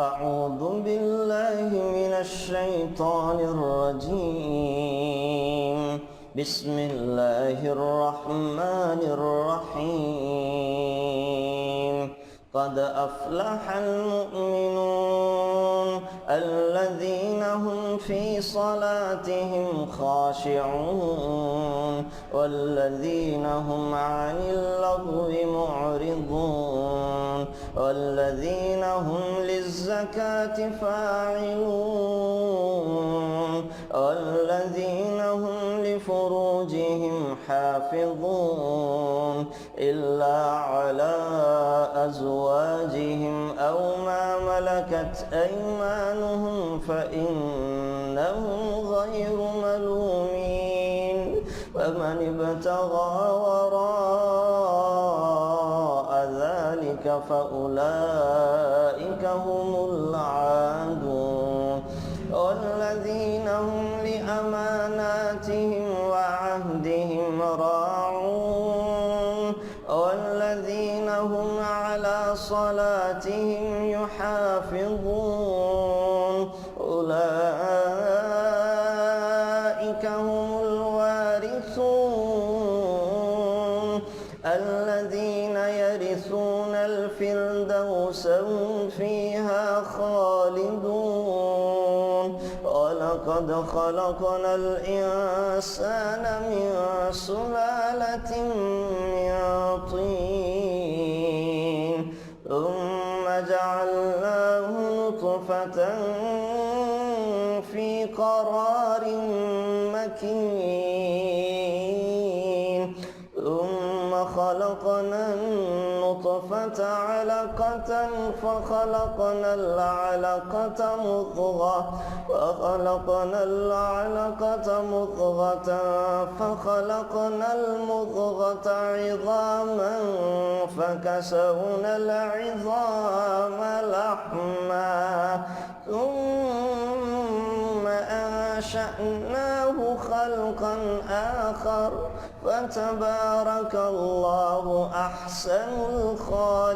أعوذ بالله من الشيطان الرجيم. بسم الله الرحمن الرحيم. قد أفلح المؤمنون الذين هم في صلاتهم خاشعون والذين هم عن اللغو معرضون والذين هم للزكاة فاعلون والذين هم لفروجهم حافظون إلا على أزواجهم أو ما ملكت أيمانهم فإنهم غير ملومين فمن ابتغى وراء ذلك فأولئك هم العادون والذين هم لأماناتهم وعهدهم راعون والذين هم على صلاتهم يحافظون أولئك هم الوارثون الذين يرثون الفردوس هم فيها خالدون. ولقد خلقنا الإنسان من سلالة من طين ثم جعلناه نطفة في قرار مكين ثم خلقنا النطفة علقة فخلقنا العلقة مضغة فخلقنا المضغة عظاما فكسونا العظام لحما ثم أنشأناه خلقا آخر فتبارك الله أحسن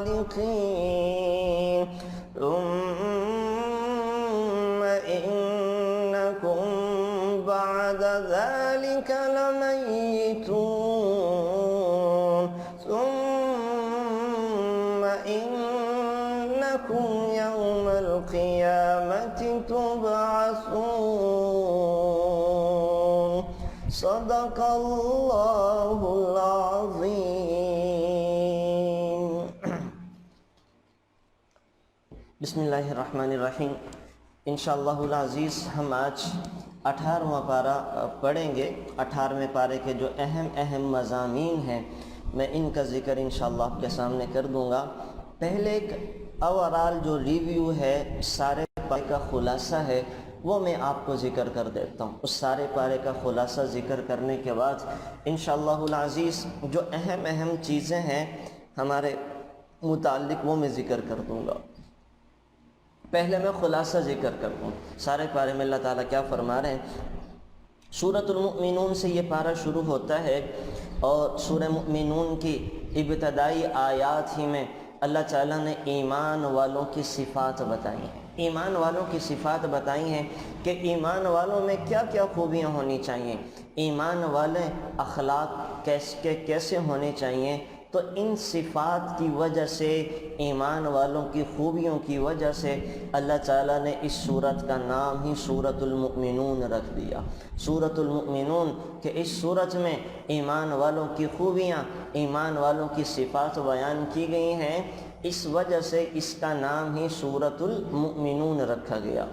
الخالقين. ثم إنكم بعد ذلك لميتون ثم إنكم يوم القيامة تبعثون. صدق اللہ العظیم. بسم اللہ الرحمن الرحیم. انشاءاللہ العزیز ہم آج 18واں پارہ پڑھیں گے. 18ویں پارے کے جو اہم مضامین ہیں میں ان کا ذکر انشاءاللہ آپ کے سامنے کر دوں گا. پہلے ایک اوورال جو ریویو ہے سارے پارے کا خلاصہ ہے وہ میں آپ کو ذکر کر دیتا ہوں. اس سارے پارے کا خلاصہ ذکر کرنے کے بعد انشاءاللہ العزیز جو اہم چیزیں ہیں ہمارے متعلق وہ میں ذکر کر دوں گا. پہلے میں خلاصہ ذکر کرتا ہوں. سارے پارے میں اللہ تعالیٰ کیا فرما رہے ہیں. سورۃ المؤمنون سے یہ پارہ شروع ہوتا ہے اور سورہ مؤمنون کی ابتدائی آیات ہی میں اللہ تعالیٰ نے ایمان والوں کی صفات بتائی ہیں. ایمان والوں کی صفات بتائی ہیں کہ ایمان والوں میں کیا کیا خوبیاں ہونی چاہیے, ایمان والے اخلاق کیسے ہونے چاہیے. تو ان صفات کی وجہ سے, ایمان والوں کی خوبیوں کی وجہ سے اللہ تعالیٰ نے اس سورت کا نام ہی سورۃ المؤمنون رکھ دیا. سورۃ المؤمنون کہ اس سورت میں ایمان والوں کی خوبیاں, ایمان والوں کی صفات بیان کی گئی ہیں. اس وجہ سے اس کا نام ہی سورۃ المؤمنون رکھا گیا.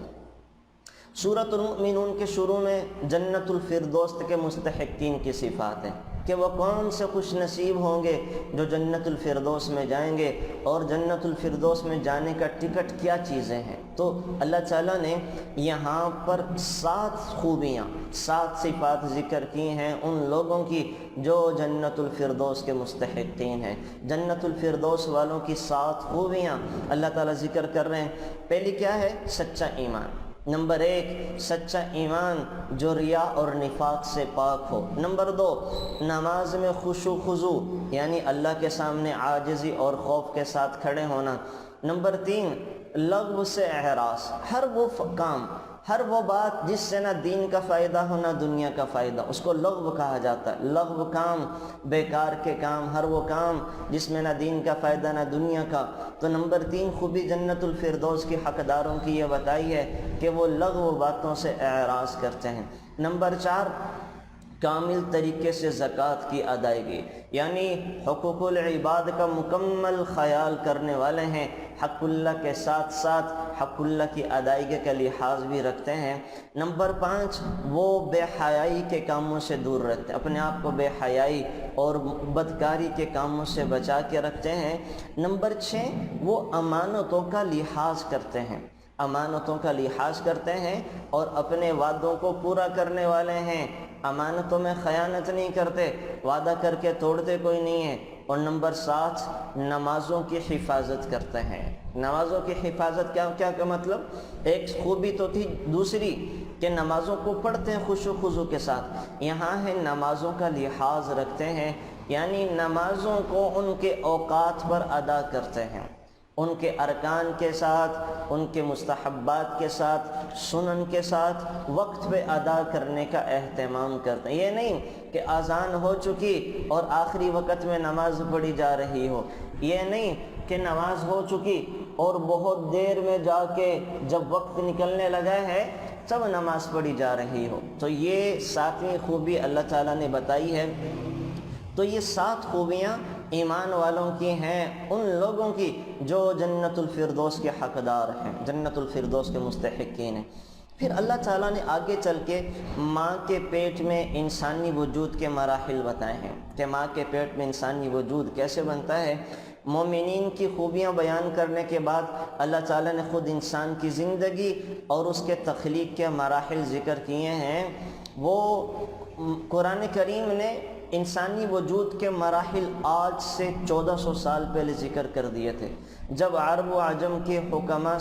سورۃ المؤمنون کے شروع میں جنت الفردوس کے مستحقین کی صفات ہیں کہ وہ کون سے خوش نصیب ہوں گے جو جنت الفردوس میں جائیں گے اور جنت الفردوس میں جانے کا ٹکٹ کیا چیزیں ہیں. تو اللہ تعالیٰ نے یہاں پر 7 خوبیاں 7 صفات ذکر کی ہیں ان لوگوں کی جو جنت الفردوس کے مستحقین ہیں. جنت الفردوس والوں کی 7 خوبیاں اللہ تعالیٰ ذکر کر رہے ہیں. پہلی کیا ہے؟ سچا ایمان. نمبر 1 سچا ایمان جو ریا اور نفاق سے پاک ہو. نمبر 2 نماز میں خشوع خضوع یعنی اللہ کے سامنے عاجزی اور خوف کے ساتھ کھڑے ہونا. نمبر 3 لغو سے اعراض، ہر وہ کام، ہر وہ بات جس سے نہ دین کا فائدہ ہو نہ دنیا کا فائدہ، اس کو لغو کہا جاتا ہے۔ لغو کام، بیکار کے کام، ہر وہ کام جس میں نہ دین کا فائدہ نہ دنیا کا۔ تو نمبر 3 خوبی جنت الفردوس کی حقداروں کی یہ بتائی ہے کہ وہ لغو باتوں سے اعراض کرتے ہیں۔ نمبر 4 کامل طریقے سے زکوٰۃ کی ادائیگی، یعنی حقوق العباد کا مکمل خیال کرنے والے ہیں، حق اللہ کے ساتھ ساتھ حق اللہ کی ادائیگی کا لحاظ بھی رکھتے ہیں۔ نمبر 5 وہ بے حیائی کے کاموں سے دور رکھتے ہیں، اپنے آپ کو بے حیائی اور بدکاری کے کاموں سے بچا کے رکھتے ہیں۔ نمبر 6 وہ امانتوں کا لحاظ کرتے ہیں، امانتوں کا لحاظ کرتے ہیں اور اپنے وعدوں کو پورا کرنے والے ہیں، امانتوں میں خیانت نہیں کرتے، وعدہ کر کے توڑتے کوئی نہیں ہے۔ اور نمبر 7 نمازوں کی حفاظت کرتے ہیں۔ نمازوں کی حفاظت کیا مطلب؟ ایک خوبی تو تھی دوسری کہ نمازوں کو پڑھتے ہیں خشوع و خضوع کے ساتھ، یہاں ہے نمازوں کا لحاظ رکھتے ہیں، یعنی نمازوں کو ان کے اوقات پر ادا کرتے ہیں، ان کے ارکان کے ساتھ، ان کے مستحبات کے ساتھ، سنن کے ساتھ وقت پہ ادا کرنے کا اہتمام کرتے ہیں۔ یہ نہیں کہ اذان ہو چکی اور آخری وقت میں نماز پڑھی جا رہی ہو، یہ نہیں کہ نماز ہو چکی اور بہت دیر میں جا کے جب وقت نکلنے لگا ہے تب نماز پڑھی جا رہی ہو۔ تو یہ 7ویں خوبی اللہ تعالیٰ نے بتائی ہے۔ تو یہ 7 خوبیاں ایمان والوں کی ہیں، ان لوگوں کی جو جنت الفردوس کے حقدار ہیں، جنت الفردوس کے مستحقین ہیں۔ پھر اللہ تعالیٰ نے آگے چل کے ماں کے پیٹ میں انسانی وجود کے مراحل بتائے ہیں کہ ماں کے پیٹ میں انسانی وجود کیسے بنتا ہے۔ مومنین کی خوبیاں بیان کرنے کے بعد اللہ تعالیٰ نے خود انسان کی زندگی اور اس کے تخلیق کے مراحل ذکر کیے ہیں۔ وہ قرآن کریم نے انسانی وجود کے مراحل آج سے 1400 سال پہلے ذکر کر دیے تھے، جب عرب و عجم کے حکماء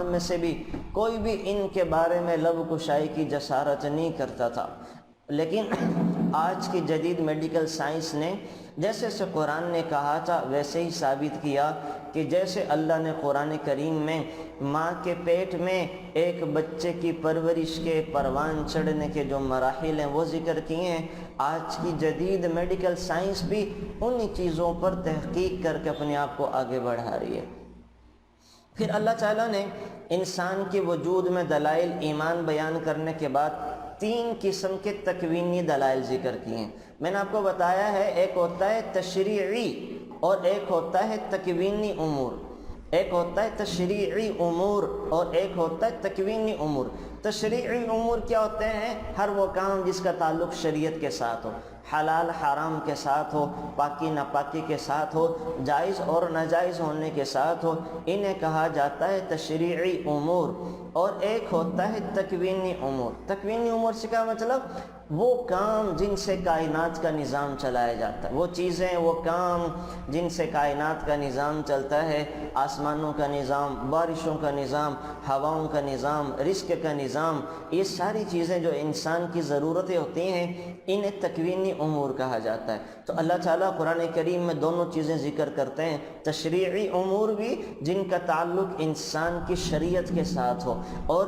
میں سے بھی کوئی بھی ان کے بارے میں لب کشائی کی جسارت نہیں کرتا تھا۔ لیکن آج کی جدید میڈیکل سائنس نے جیسے سے قرآن نے کہا تھا ویسے ہی ثابت کیا کہ جیسے اللہ نے قرآن کریم میں ماں کے پیٹ میں ایک بچے کی پرورش کے پروان چڑھنے کے جو مراحل ہیں وہ ذکر کیے ہیں، آج کی جدید میڈیکل سائنس بھی انہی چیزوں پر تحقیق کر کے اپنے آپ کو آگے بڑھا رہی ہے۔ پھر اللہ تعالیٰ نے انسان کے وجود میں دلائل ایمان بیان کرنے کے بعد 3 قسم کے تکوینی دلائل ذکر کیے ہیں۔ میں نے آپ کو بتایا ہے ایک ہوتا ہے تشریعی اور ایک ہوتا ہے تکوینی امور، ایک ہوتا ہے تشریعی امور اور ایک ہوتا ہے تکوینی امور۔ تشریعی امور کیا ہوتے ہیں؟ ہر وہ کام جس کا تعلق شریعت کے ساتھ ہو، حلال حرام کے ساتھ ہو، پاکی ناپاکی کے ساتھ ہو، جائز اور ناجائز ہونے کے ساتھ ہو، انہیں کہا جاتا ہے تشریعی امور۔ اور ایک ہوتا ہے تکوینی امور۔ تکوینی امور سے کیا مطلب؟ وہ کام جن سے کائنات کا نظام چلایا جاتا ہے، وہ چیزیں، وہ کام جن سے کائنات کا نظام چلتا ہے، آسمانوں کا نظام، بارشوں کا نظام، ہواؤں کا نظام، رزق کا نظام، یہ ساری چیزیں جو انسان کی ضرورتیں ہوتی ہیں انہیں تکوینی امور کہا جاتا ہے۔ تو اللہ تعالیٰ قرآن کریم میں دونوں چیزیں ذکر کرتے ہیں، تشریعی امور بھی جن کا تعلق انسان کی شریعت کے ساتھ ہو، اور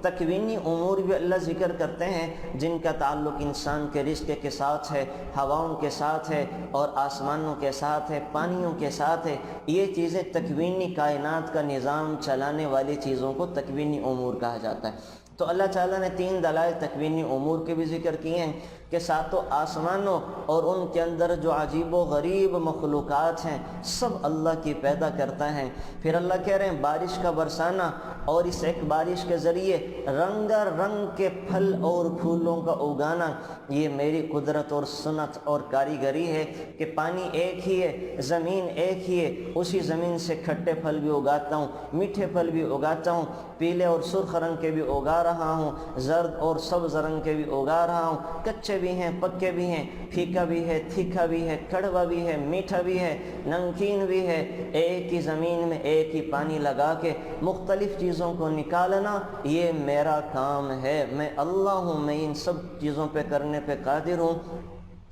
تکوینی امور بھی اللہ ذکر کرتے ہیں جن کا تعلق انسان کے رزق کے ساتھ ہے، ہواؤں کے ساتھ ہے اور آسمانوں کے ساتھ ہے، پانیوں کے ساتھ ہے۔ یہ چیزیں تکوینی کائنات کا نظام چلانے والی چیزوں کو تکوینی امور کہا جاتا ہے۔ تو اللہ تعالیٰ نے 3 دلائل تکوینی امور کے بھی ذکر کیے ہیں کہ ساتوں آسمانوں اور ان کے اندر جو عجیب و غریب مخلوقات ہیں سب اللہ کی پیدا کرتا ہے۔ پھر اللہ کہہ رہے ہیں بارش کا برسانا اور اس ایک بارش کے ذریعے رنگ رنگ کے پھل اور پھولوں کا اگانا، یہ میری قدرت اور سنت اور کاریگری ہے کہ پانی ایک ہی ہے، زمین ایک ہی ہے، اسی زمین سے کھٹے پھل بھی اگاتا ہوں، میٹھے پھل بھی اگاتا ہوں، پیلے اور سرخ رنگ کے بھی اگا رہا ہوں، زرد اور سبز رنگ کے بھی اگا رہا ہوں، کچے بھی ہیں، پکے بھی ہیں، پھیکا بھی ہے، تیکھا بھی ہے، کڑوا بھی ہے، میٹھا بھی ہے، نمکین بھی ہے۔ ایک ہی زمین میں ایک ہی پانی لگا کے مختلف چیزوں کو نکالنا یہ میرا کام ہے، میں اللہ ہوں، میں ان سب چیزوں پہ کرنے پہ قادر ہوں۔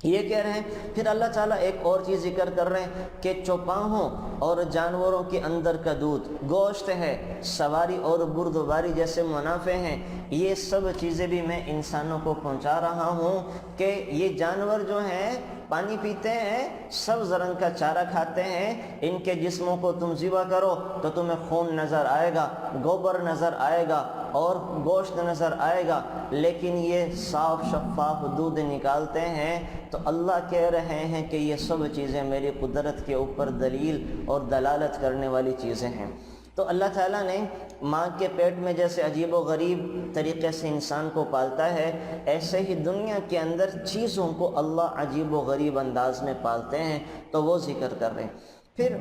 یہ کہہ رہے ہیں۔ پھر اللہ تعالیٰ ایک اور چیز ذکر کر رہے ہیں کہ چوپاہوں اور جانوروں کے اندر کا دودھ، گوشت ہے، سواری اور بردباری جیسے منافع ہیں، یہ سب چیزیں بھی میں انسانوں کو پہنچا رہا ہوں کہ یہ جانور جو ہیں پانی پیتے ہیں، سبز رنگ کا چارہ کھاتے ہیں، ان کے جسموں کو تم ذبح کرو تو تمہیں خون نظر آئے گا، گوبر نظر آئے گا اور گوشت نظر آئے گا، لیکن یہ صاف شفاف دودھ نکالتے ہیں۔ تو اللہ کہہ رہے ہیں کہ یہ سب چیزیں میری قدرت کے اوپر دلیل اور دلالت کرنے والی چیزیں ہیں۔ تو اللہ تعالیٰ نے ماں کے پیٹ میں جیسے عجیب و غریب طریقے سے انسان کو پالتا ہے، ایسے ہی دنیا کے اندر چیزوں کو اللہ عجیب و غریب انداز میں پالتے ہیں، تو وہ ذکر کر رہے ہیں۔ پھر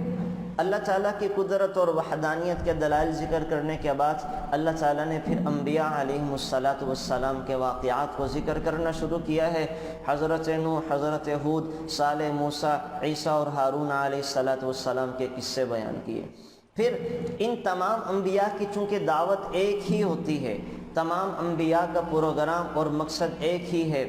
اللہ تعالیٰ کی قدرت اور وحدانیت کے دلائل ذکر کرنے کے بعد اللہ تعالیٰ نے پھر انبیاء علیہم السلام کے واقعات کو ذکر کرنا شروع کیا ہے۔ حضرت نوح، حضرت ہود، صالح، موسیٰ، عیسیٰ اور ہارون علیہ السلام کے قصے بیان کیے۔ پھر ان تمام انبیاء کی چونکہ دعوت ایک ہی ہوتی ہے، تمام انبیاء کا پروگرام اور مقصد ایک ہی ہے،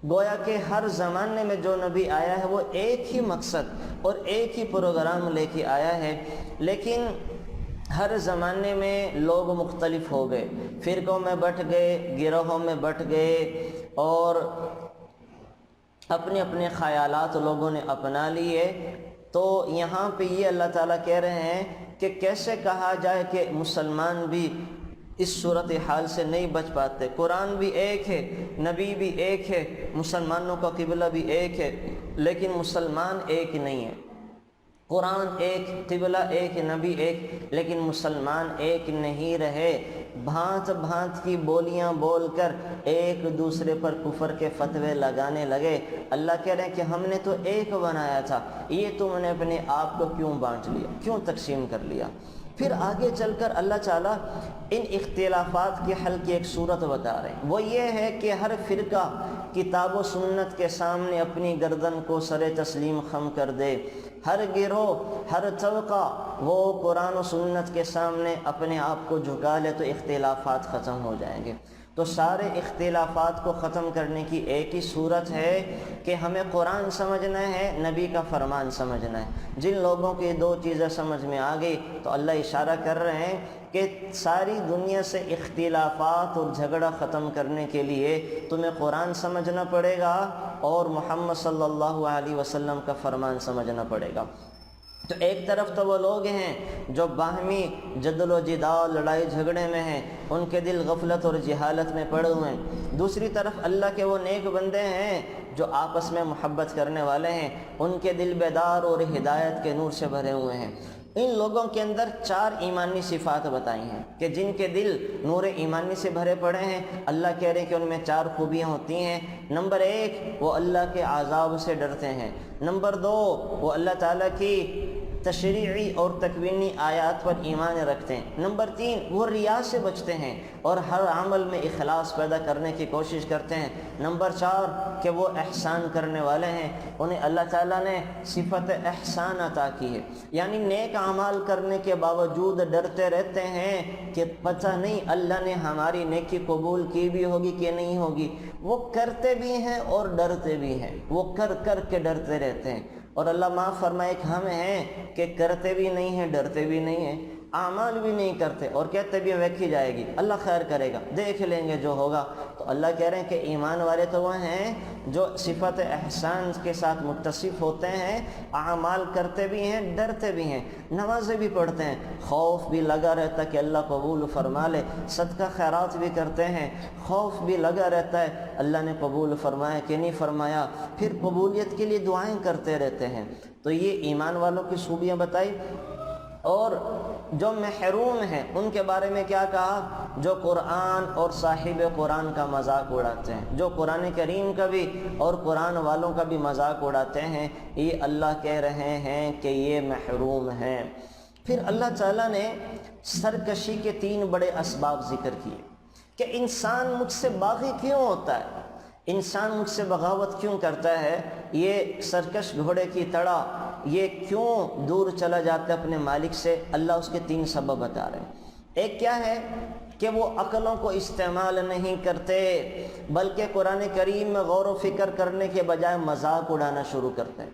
گویا کہ ہر زمانے میں جو نبی آیا ہے وہ ایک ہی مقصد اور ایک ہی پروگرام لے کے آیا ہے، لیکن ہر زمانے میں لوگ مختلف ہو گئے، فرقوں میں بٹ گئے، گروہوں میں بٹ گئے، اور اپنے اپنے خیالات لوگوں نے اپنا لیے۔ تو یہاں پہ یہ اللہ تعالیٰ کہہ رہے ہیں کہ کیسے کہا جائے کہ مسلمان بھی اس صورتحال سے نہیں بچ پاتے۔ قرآن بھی ایک ہے، نبی بھی ایک ہے، مسلمانوں کا قبلہ بھی ایک ہے، لیکن مسلمان ایک نہیں ہے۔ قرآن ایک، قبلہ ایک، نبی ایک، لیکن مسلمان ایک نہیں رہے، بھانت بھانت کی بولیاں بول کر ایک دوسرے پر کفر کے فتوے لگانے لگے۔ اللہ کہہ رہے ہیں کہ ہم نے تو ایک بنایا تھا، یہ تم نے اپنے آپ کو کیوں بانٹ لیا، کیوں تقسیم کر لیا؟ پھر آگے چل کر اللہ تعالیٰ ان اختلافات کے حل کی ایک صورت بتا رہے ہیں، وہ یہ ہے کہ ہر فرقہ کتاب و سنت کے سامنے اپنی گردن کو سر تسلیم خم کر دے، ہر گروہ، ہر طبقہ وہ قرآن و سنت کے سامنے اپنے آپ کو جھکا لے تو اختلافات ختم ہو جائیں گے۔ تو سارے اختلافات کو ختم کرنے کی ایک ہی صورت ہے کہ ہمیں قرآن سمجھنا ہے، نبی کا فرمان سمجھنا ہے۔ جن لوگوں کی دو چیزیں سمجھ میں آ گئی تو اللہ اشارہ کر رہے ہیں کہ ساری دنیا سے اختلافات اور جھگڑا ختم کرنے کے لیے تمہیں قرآن سمجھنا پڑے گا اور محمد صلی اللہ علیہ وسلم کا فرمان سمجھنا پڑے گا۔ تو ایک طرف تو وہ لوگ ہیں جو باہمی جدل و جدال، لڑائی جھگڑے میں ہیں، ان کے دل غفلت اور جہالت میں پڑے ہوئے ہیں۔ دوسری طرف اللہ کے وہ نیک بندے ہیں جو آپس میں محبت کرنے والے ہیں، ان کے دل بیدار اور ہدایت کے نور سے بھرے ہوئے ہیں۔ ان لوگوں کے اندر 4 ایمانی صفات بتائی ہیں کہ جن کے دل نور ایمانی سے بھرے پڑے ہیں، اللہ کہہ رہے ہیں کہ ان میں 4 خوبیاں ہوتی ہیں۔ نمبر 1، وہ اللہ کے عذاب سے ڈرتے ہیں۔ نمبر 2، وہ اللہ تعالیٰ کی تشریعی اور تکوینی آیات پر ایمان رکھتے ہیں۔ نمبر 3، وہ ریا سے بچتے ہیں اور ہر عمل میں اخلاص پیدا کرنے کی کوشش کرتے ہیں۔ نمبر 4، کہ وہ احسان کرنے والے ہیں، انہیں اللہ تعالیٰ نے صفت احسان عطا کی ہے، یعنی نیک اعمال کرنے کے باوجود ڈرتے رہتے ہیں کہ پتہ نہیں اللہ نے ہماری نیکی قبول کی بھی ہوگی کہ نہیں ہوگی۔ وہ کرتے بھی ہیں اور ڈرتے بھی ہیں، وہ کر کر کے ڈرتے رہتے ہیں۔ اور اللہ معاف فرمائے کہ ہم ہیں کہ کرتے بھی نہیں ہیں، ڈرتے بھی نہیں ہیں، اعمال بھی نہیں کرتے اور کہتے بھی ویکھی جائے گی، اللہ خیر کرے گا، دیکھ لیں گے جو ہوگا۔ تو اللہ کہہ رہے ہیں کہ ایمان والے تو وہ ہیں جو صفت احسان کے ساتھ متصف ہوتے ہیں، اعمال کرتے بھی ہیں، ڈرتے بھی ہیں، نمازیں بھی پڑھتے ہیں، خوف بھی لگا رہتا ہے کہ اللہ قبول فرما لے، صدقہ خیرات بھی کرتے ہیں، خوف بھی لگا رہتا ہے اللہ نے قبول فرمایا کہ نہیں فرمایا، پھر قبولیت کے لیے دعائیں کرتے رہتے ہیں۔ تو یہ ایمان والوں کی خوبیاں بتائی۔ اور جو محروم ہیں ان کے بارے میں کیا کہا؟ جو قرآن اور صاحب قرآن کا مذاق اڑاتے ہیں، جو قرآن کریم کا بھی اور قرآن والوں کا بھی مذاق اڑاتے ہیں، یہ اللہ کہہ رہے ہیں کہ یہ محروم ہیں۔ پھر اللہ تعالیٰ نے سرکشی کے 3 بڑے اسباب ذکر کیے کہ انسان مجھ سے باغی کیوں ہوتا ہے، انسان مجھ سے بغاوت کیوں کرتا ہے، یہ سرکش گھوڑے کی طرح یہ کیوں دور چلا جاتا ہے اپنے مالک سے۔ اللہ اس کے 3 سبب بتا رہے ہیں۔ ایک کیا ہے کہ وہ عقلوں کو استعمال نہیں کرتے، بلکہ قرآن کریم میں غور و فکر کرنے کے بجائے مذاق اڑانا شروع کرتے ہیں۔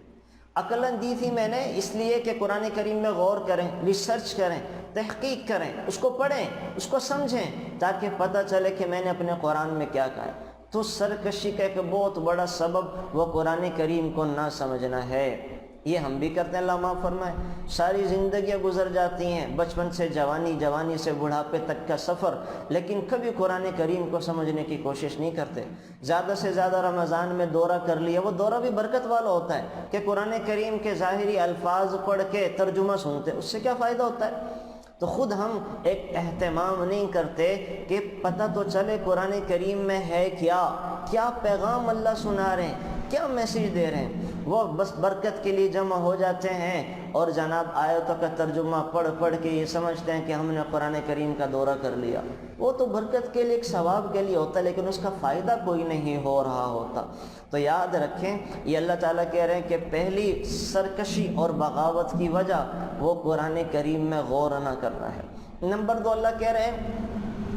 عقلیں دی تھی میں نے اس لیے کہ قرآن کریم میں غور کریں، ریسرچ کریں، تحقیق کریں، اس کو پڑھیں، اس کو سمجھیں، تاکہ پتہ چلے کہ میں نے اپنے قرآن میں کیا کہا ہے۔ تو سرکشی کا ایک بہت بڑا سبب وہ قرآن کریم کو نہ سمجھنا ہے۔ یہ ہم بھی کرتے ہیں، اللہ معاف فرمائے۔ ساری زندگیاں گزر جاتی ہیں، بچپن سے جوانی، جوانی سے بڑھاپے تک کا سفر، لیکن کبھی قرآن کریم کو سمجھنے کی کوشش نہیں کرتے۔ زیادہ سے زیادہ رمضان میں دورہ کر لیا، وہ دورہ بھی برکت والا ہوتا ہے کہ قرآن کریم کے ظاہری الفاظ پڑھ کے ترجمہ سنتے، اس سے کیا فائدہ ہوتا ہے؟ تو خود ہم ایک اہتمام نہیں کرتے کہ پتہ تو چلے قرآن کریم میں ہے کیا پیغام اللہ سنا رہے ہیں، کیا میسیج دے رہے ہیں۔ وہ بس برکت کے لیے جمع ہو جاتے ہیں اور جناب آیتوں کا ترجمہ پڑھ کے یہ سمجھتے ہیں کہ ہم نے قرآن کریم کا دورہ کر لیا۔ وہ تو برکت کے لیے، ایک ثواب کے لیے ہوتا ہے، لیکن اس کا فائدہ کوئی نہیں ہو رہا ہوتا۔ تو یاد رکھیں، یہ اللہ تعالیٰ کہہ رہے ہیں کہ پہلی سرکشی اور بغاوت کی وجہ وہ قرآن کریم میں غور نہ کرنا ہے۔ نمبر 2، اللہ کہہ رہے ہیں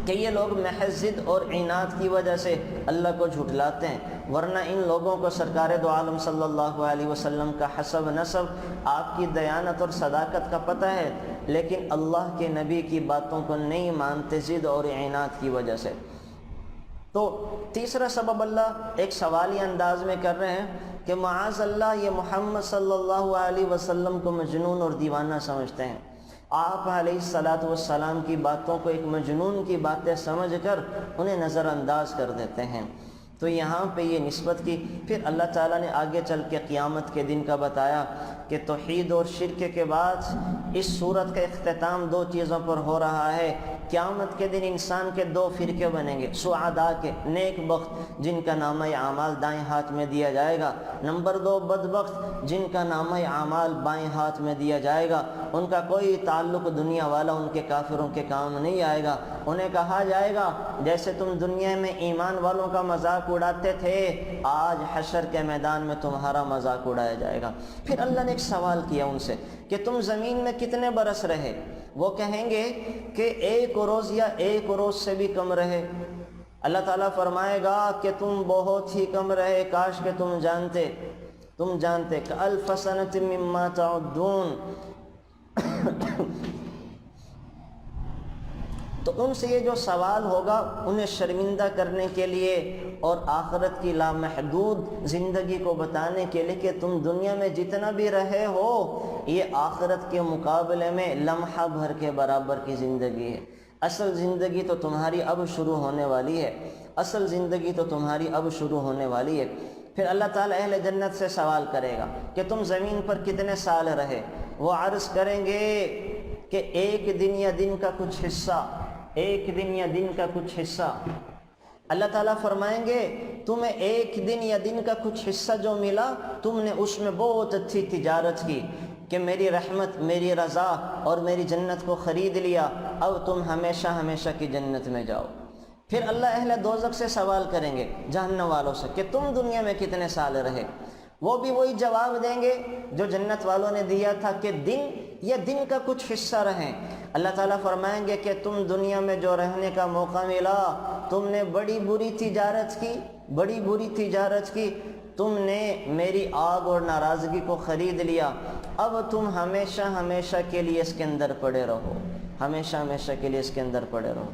کہ یہ لوگ محض ضد اور عناد کی وجہ سے اللہ کو جھٹلاتے ہیں، ورنہ ان لوگوں کو سرکار دو عالم صلی اللہ علیہ وسلم کا حسب نسب، آپ کی دیانت اور صداقت کا پتہ ہے، لیکن اللہ کے نبی کی باتوں کو نہیں مانتے ضد اور عناد کی وجہ سے۔ تو تیسرا سبب اللہ ایک سوالی انداز میں کر رہے ہیں کہ معاذ اللہ یہ محمد صلی اللہ علیہ وسلم کو مجنون اور دیوانہ سمجھتے ہیں۔ آپ علیہ السلام کی باتوں کو ایک مجنون کی باتیں سمجھ کر انہیں نظر انداز کر دیتے ہیں۔ تو یہاں پہ یہ نسبت کی۔ پھر اللہ تعالیٰ نے آگے چل کے قیامت کے دن کا بتایا کہ توحید اور شرک کے بعد اس صورت کا اختتام 2 چیزوں پر ہو رہا ہے۔ قیامت کے دن انسان کے 2 فرقے بنیں گے، سعداء کے، نیک بخت جن کا نامہ اعمال دائیں ہاتھ میں دیا جائے گا، نمبر 2 بدبخت جن کا نامہ اعمال بائیں ہاتھ میں دیا جائے گا، ان کا کوئی تعلق دنیا والا ان کے کافروں کے کام نہیں آئے گا۔ انہیں کہا جائے گا جیسے تم دنیا میں ایمان والوں کا مذاق اڑاتے تھے، آج حشر کے میدان میں تمہارا مذاق اڑایا جائے گا۔ پھر اللہ نے ایک سوال کیا ان سے کہ تم زمین میں کتنے برس رہے؟ وہ کہیں گے کہ 1 روز یا 1 روز سے بھی کم رہے۔ اللہ تعالیٰ فرمائے گا کہ تم بہت ہی کم رہے، کاش کہ تم جانتے کَأَلْفَ سَنَةٍ مِّمَّا تَعُدُّونَ۔ تو ان سے یہ جو سوال ہوگا انہیں شرمندہ کرنے کے لیے اور آخرت کی لامحدود زندگی کو بتانے کے لیے کہ تم دنیا میں جتنا بھی رہے ہو یہ آخرت کے مقابلے میں لمحہ بھر کے برابر کی زندگی ہے۔ اصل زندگی تو تمہاری اب شروع ہونے والی ہے، اصل زندگی تو تمہاری اب شروع ہونے والی ہے۔ پھر اللہ تعالیٰ اہل جنت سے سوال کرے گا کہ تم زمین پر کتنے سال رہے؟ وہ عرض کریں گے کہ 1 دن یا دن کا کچھ حصہ، 1 دن یا دن کا کچھ حصہ۔ اللہ تعالیٰ فرمائیں گے تمہیں 1 دن یا دن کا کچھ حصہ جو ملا، تم نے اس میں بہت اچھی تجارت کی کہ میری رحمت، میری رضا اور میری جنت کو خرید لیا، اب تم ہمیشہ ہمیشہ کی جنت میں جاؤ۔ پھر اللہ اہل دوزخ سے سوال کریں گے، جہنم والوں سے، کہ تم دنیا میں کتنے سال رہے؟ وہ بھی وہی جواب دیں گے جو جنت والوں نے دیا تھا کہ دن یا دن کا کچھ حصہ رہیں۔ اللہ تعالیٰ فرمائیں گے کہ تم دنیا میں جو رہنے کا موقع ملا، تم نے بڑی بری تجارت کی، بڑی بری تجارت کی، تم نے میری آگ اور ناراضگی کو خرید لیا، اب تم ہمیشہ ہمیشہ کے لیے اس کے اندر پڑے رہو، ہمیشہ ہمیشہ کے لیے اس کے اندر پڑے رہو۔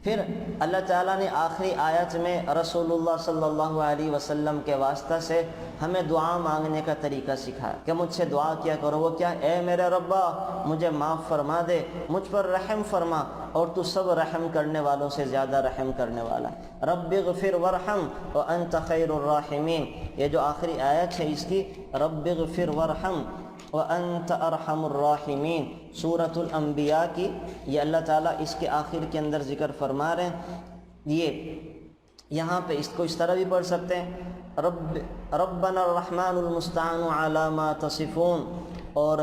پھر اللہ تعالیٰ نے آخری آیت میں رسول اللہ صلی اللہ علیہ وسلم کے واسطہ سے ہمیں دعا مانگنے کا طریقہ سکھایا کہ مجھ سے دعا کیا کرو۔ وہ کیا؟ اے میرے ربا مجھے معاف فرما دے، مجھ پر رحم فرما، اور تو سب رحم کرنے والوں سے زیادہ رحم کرنے والا ہے۔ رب اغفر وارحم وانت خیر الراحمین، یہ جو آخری آیت ہے اس کی، رب اغفر وارحم وانت ارحم الراحمین، سورۃ الانبیاء کی، یہ اللہ تعالیٰ اس کے آخر کے اندر ذکر فرما رہے ہیں۔ یہ یہاں پہ اس کو اس طرح بھی پڑھ سکتے ہیں، ربنا الرحمن المستعان علی ما تصفون، اور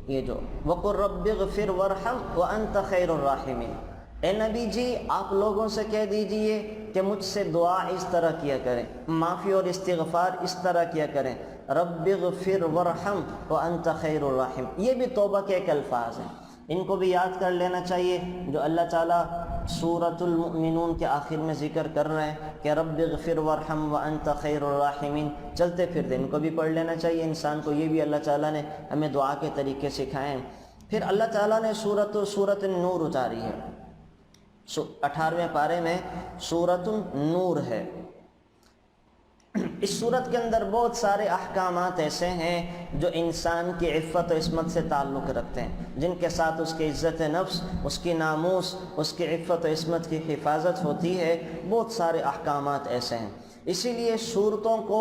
یہ جو وقل رب اغفر وارحم وانت خیر الراحمین، اے نبی جی آپ لوگوں سے کہہ دیجئے کہ مجھ سے دعا اس طرح کیا کریں، معافی اور استغفار اس طرح کیا کریں، رب اغفر وارحم وانت خیر الراحم۔ یہ بھی توبہ کے ایک الفاظ ہیں ان کو بھی یاد کر لینا چاہیے جو اللہ تعالیٰ سورۃ المؤمنون کے آخر میں ذکر کر رہے ہیں کہ رب اغفر وارحم وانت خیر الراحمین، چلتے پھرتے ان کو بھی پڑھ لینا چاہیے انسان کو، یہ بھی اللہ تعالیٰ نے ہمیں دعا کے طریقے سکھائے ہیں۔ پھر اللہ تعالیٰ نے سورۃ النور اتاری ہے، 18ویں پارے میں سورۃ النور ہے۔ اس صورت کے اندر بہت سارے احکامات ایسے ہیں جو انسان کی عفت و عصمت سے تعلق رکھتے ہیں، جن کے ساتھ اس کی عزت نفس، اس کی ناموس، اس کی عفت و عصمت کی حفاظت ہوتی ہے۔ بہت سارے احکامات ایسے ہیں، اسی لیے صورتوں کو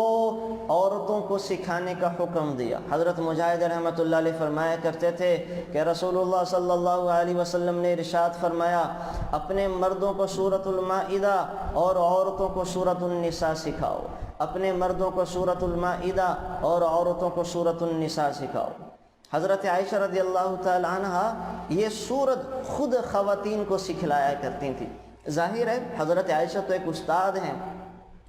عورتوں کو سکھانے کا حکم دیا۔ حضرت مجاہد رحمۃ اللہ علیہ فرمایا کرتے تھے کہ رسول اللہ صلی اللہ علیہ وسلم نے ارشاد فرمایا، اپنے مردوں کو سورۃ المائدہ اور عورتوں کو سورۃ النساء سکھاؤ، اپنے مردوں کو سورۃ المائدہ اور عورتوں کو سورۃ النساء سکھاؤ۔ حضرت عائشہ رضی اللہ تعالی عنہ یہ سورت خود خواتین کو سکھلایا کرتی تھیں۔ ظاہر ہے حضرت عائشہ تو ایک استاد ہیں،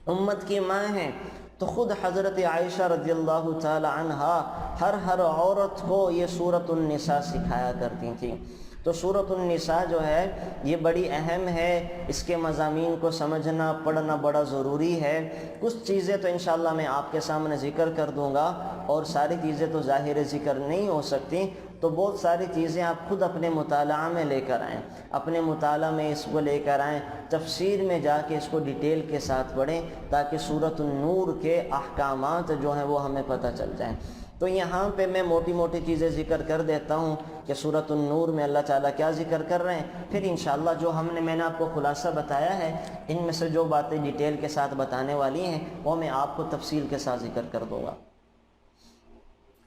امت کی ماں ہیں، تو خود حضرت عائشہ رضی اللہ تعالی عنہ ہر عورت کو یہ سورۃ النساء سکھایا کرتی تھیں۔ تو سورۃ النساء جو ہے یہ بڑی اہم ہے، اس کے مضامین کو سمجھنا پڑھنا بڑا ضروری ہے۔ کچھ چیزیں تو انشاءاللہ میں آپ کے سامنے ذکر کر دوں گا، اور ساری چیزیں تو ظاہر ذکر نہیں ہو سکتی، تو بہت ساری چیزیں آپ خود اپنے مطالعہ میں لے کر آئیں، اپنے مطالعہ میں اس کو لے کر آئیں، تفسیر میں جا کے اس کو ڈیٹیل کے ساتھ پڑھیں، تاکہ سورۃ النور کے احکامات جو ہیں وہ ہمیں پتہ چل جائیں۔ تو یہاں پہ میں موٹی موٹی چیزیں ذکر کر دیتا ہوں کہ سورۃ النور میں اللہ تعالیٰ کیا ذکر کر رہے ہیں، پھر انشاءاللہ جو میں نے آپ کو خلاصہ بتایا ہے، ان میں سے جو باتیں ڈیٹیل کے ساتھ بتانے والی ہیں وہ میں آپ کو تفصیل کے ساتھ ذکر کر دوں گا۔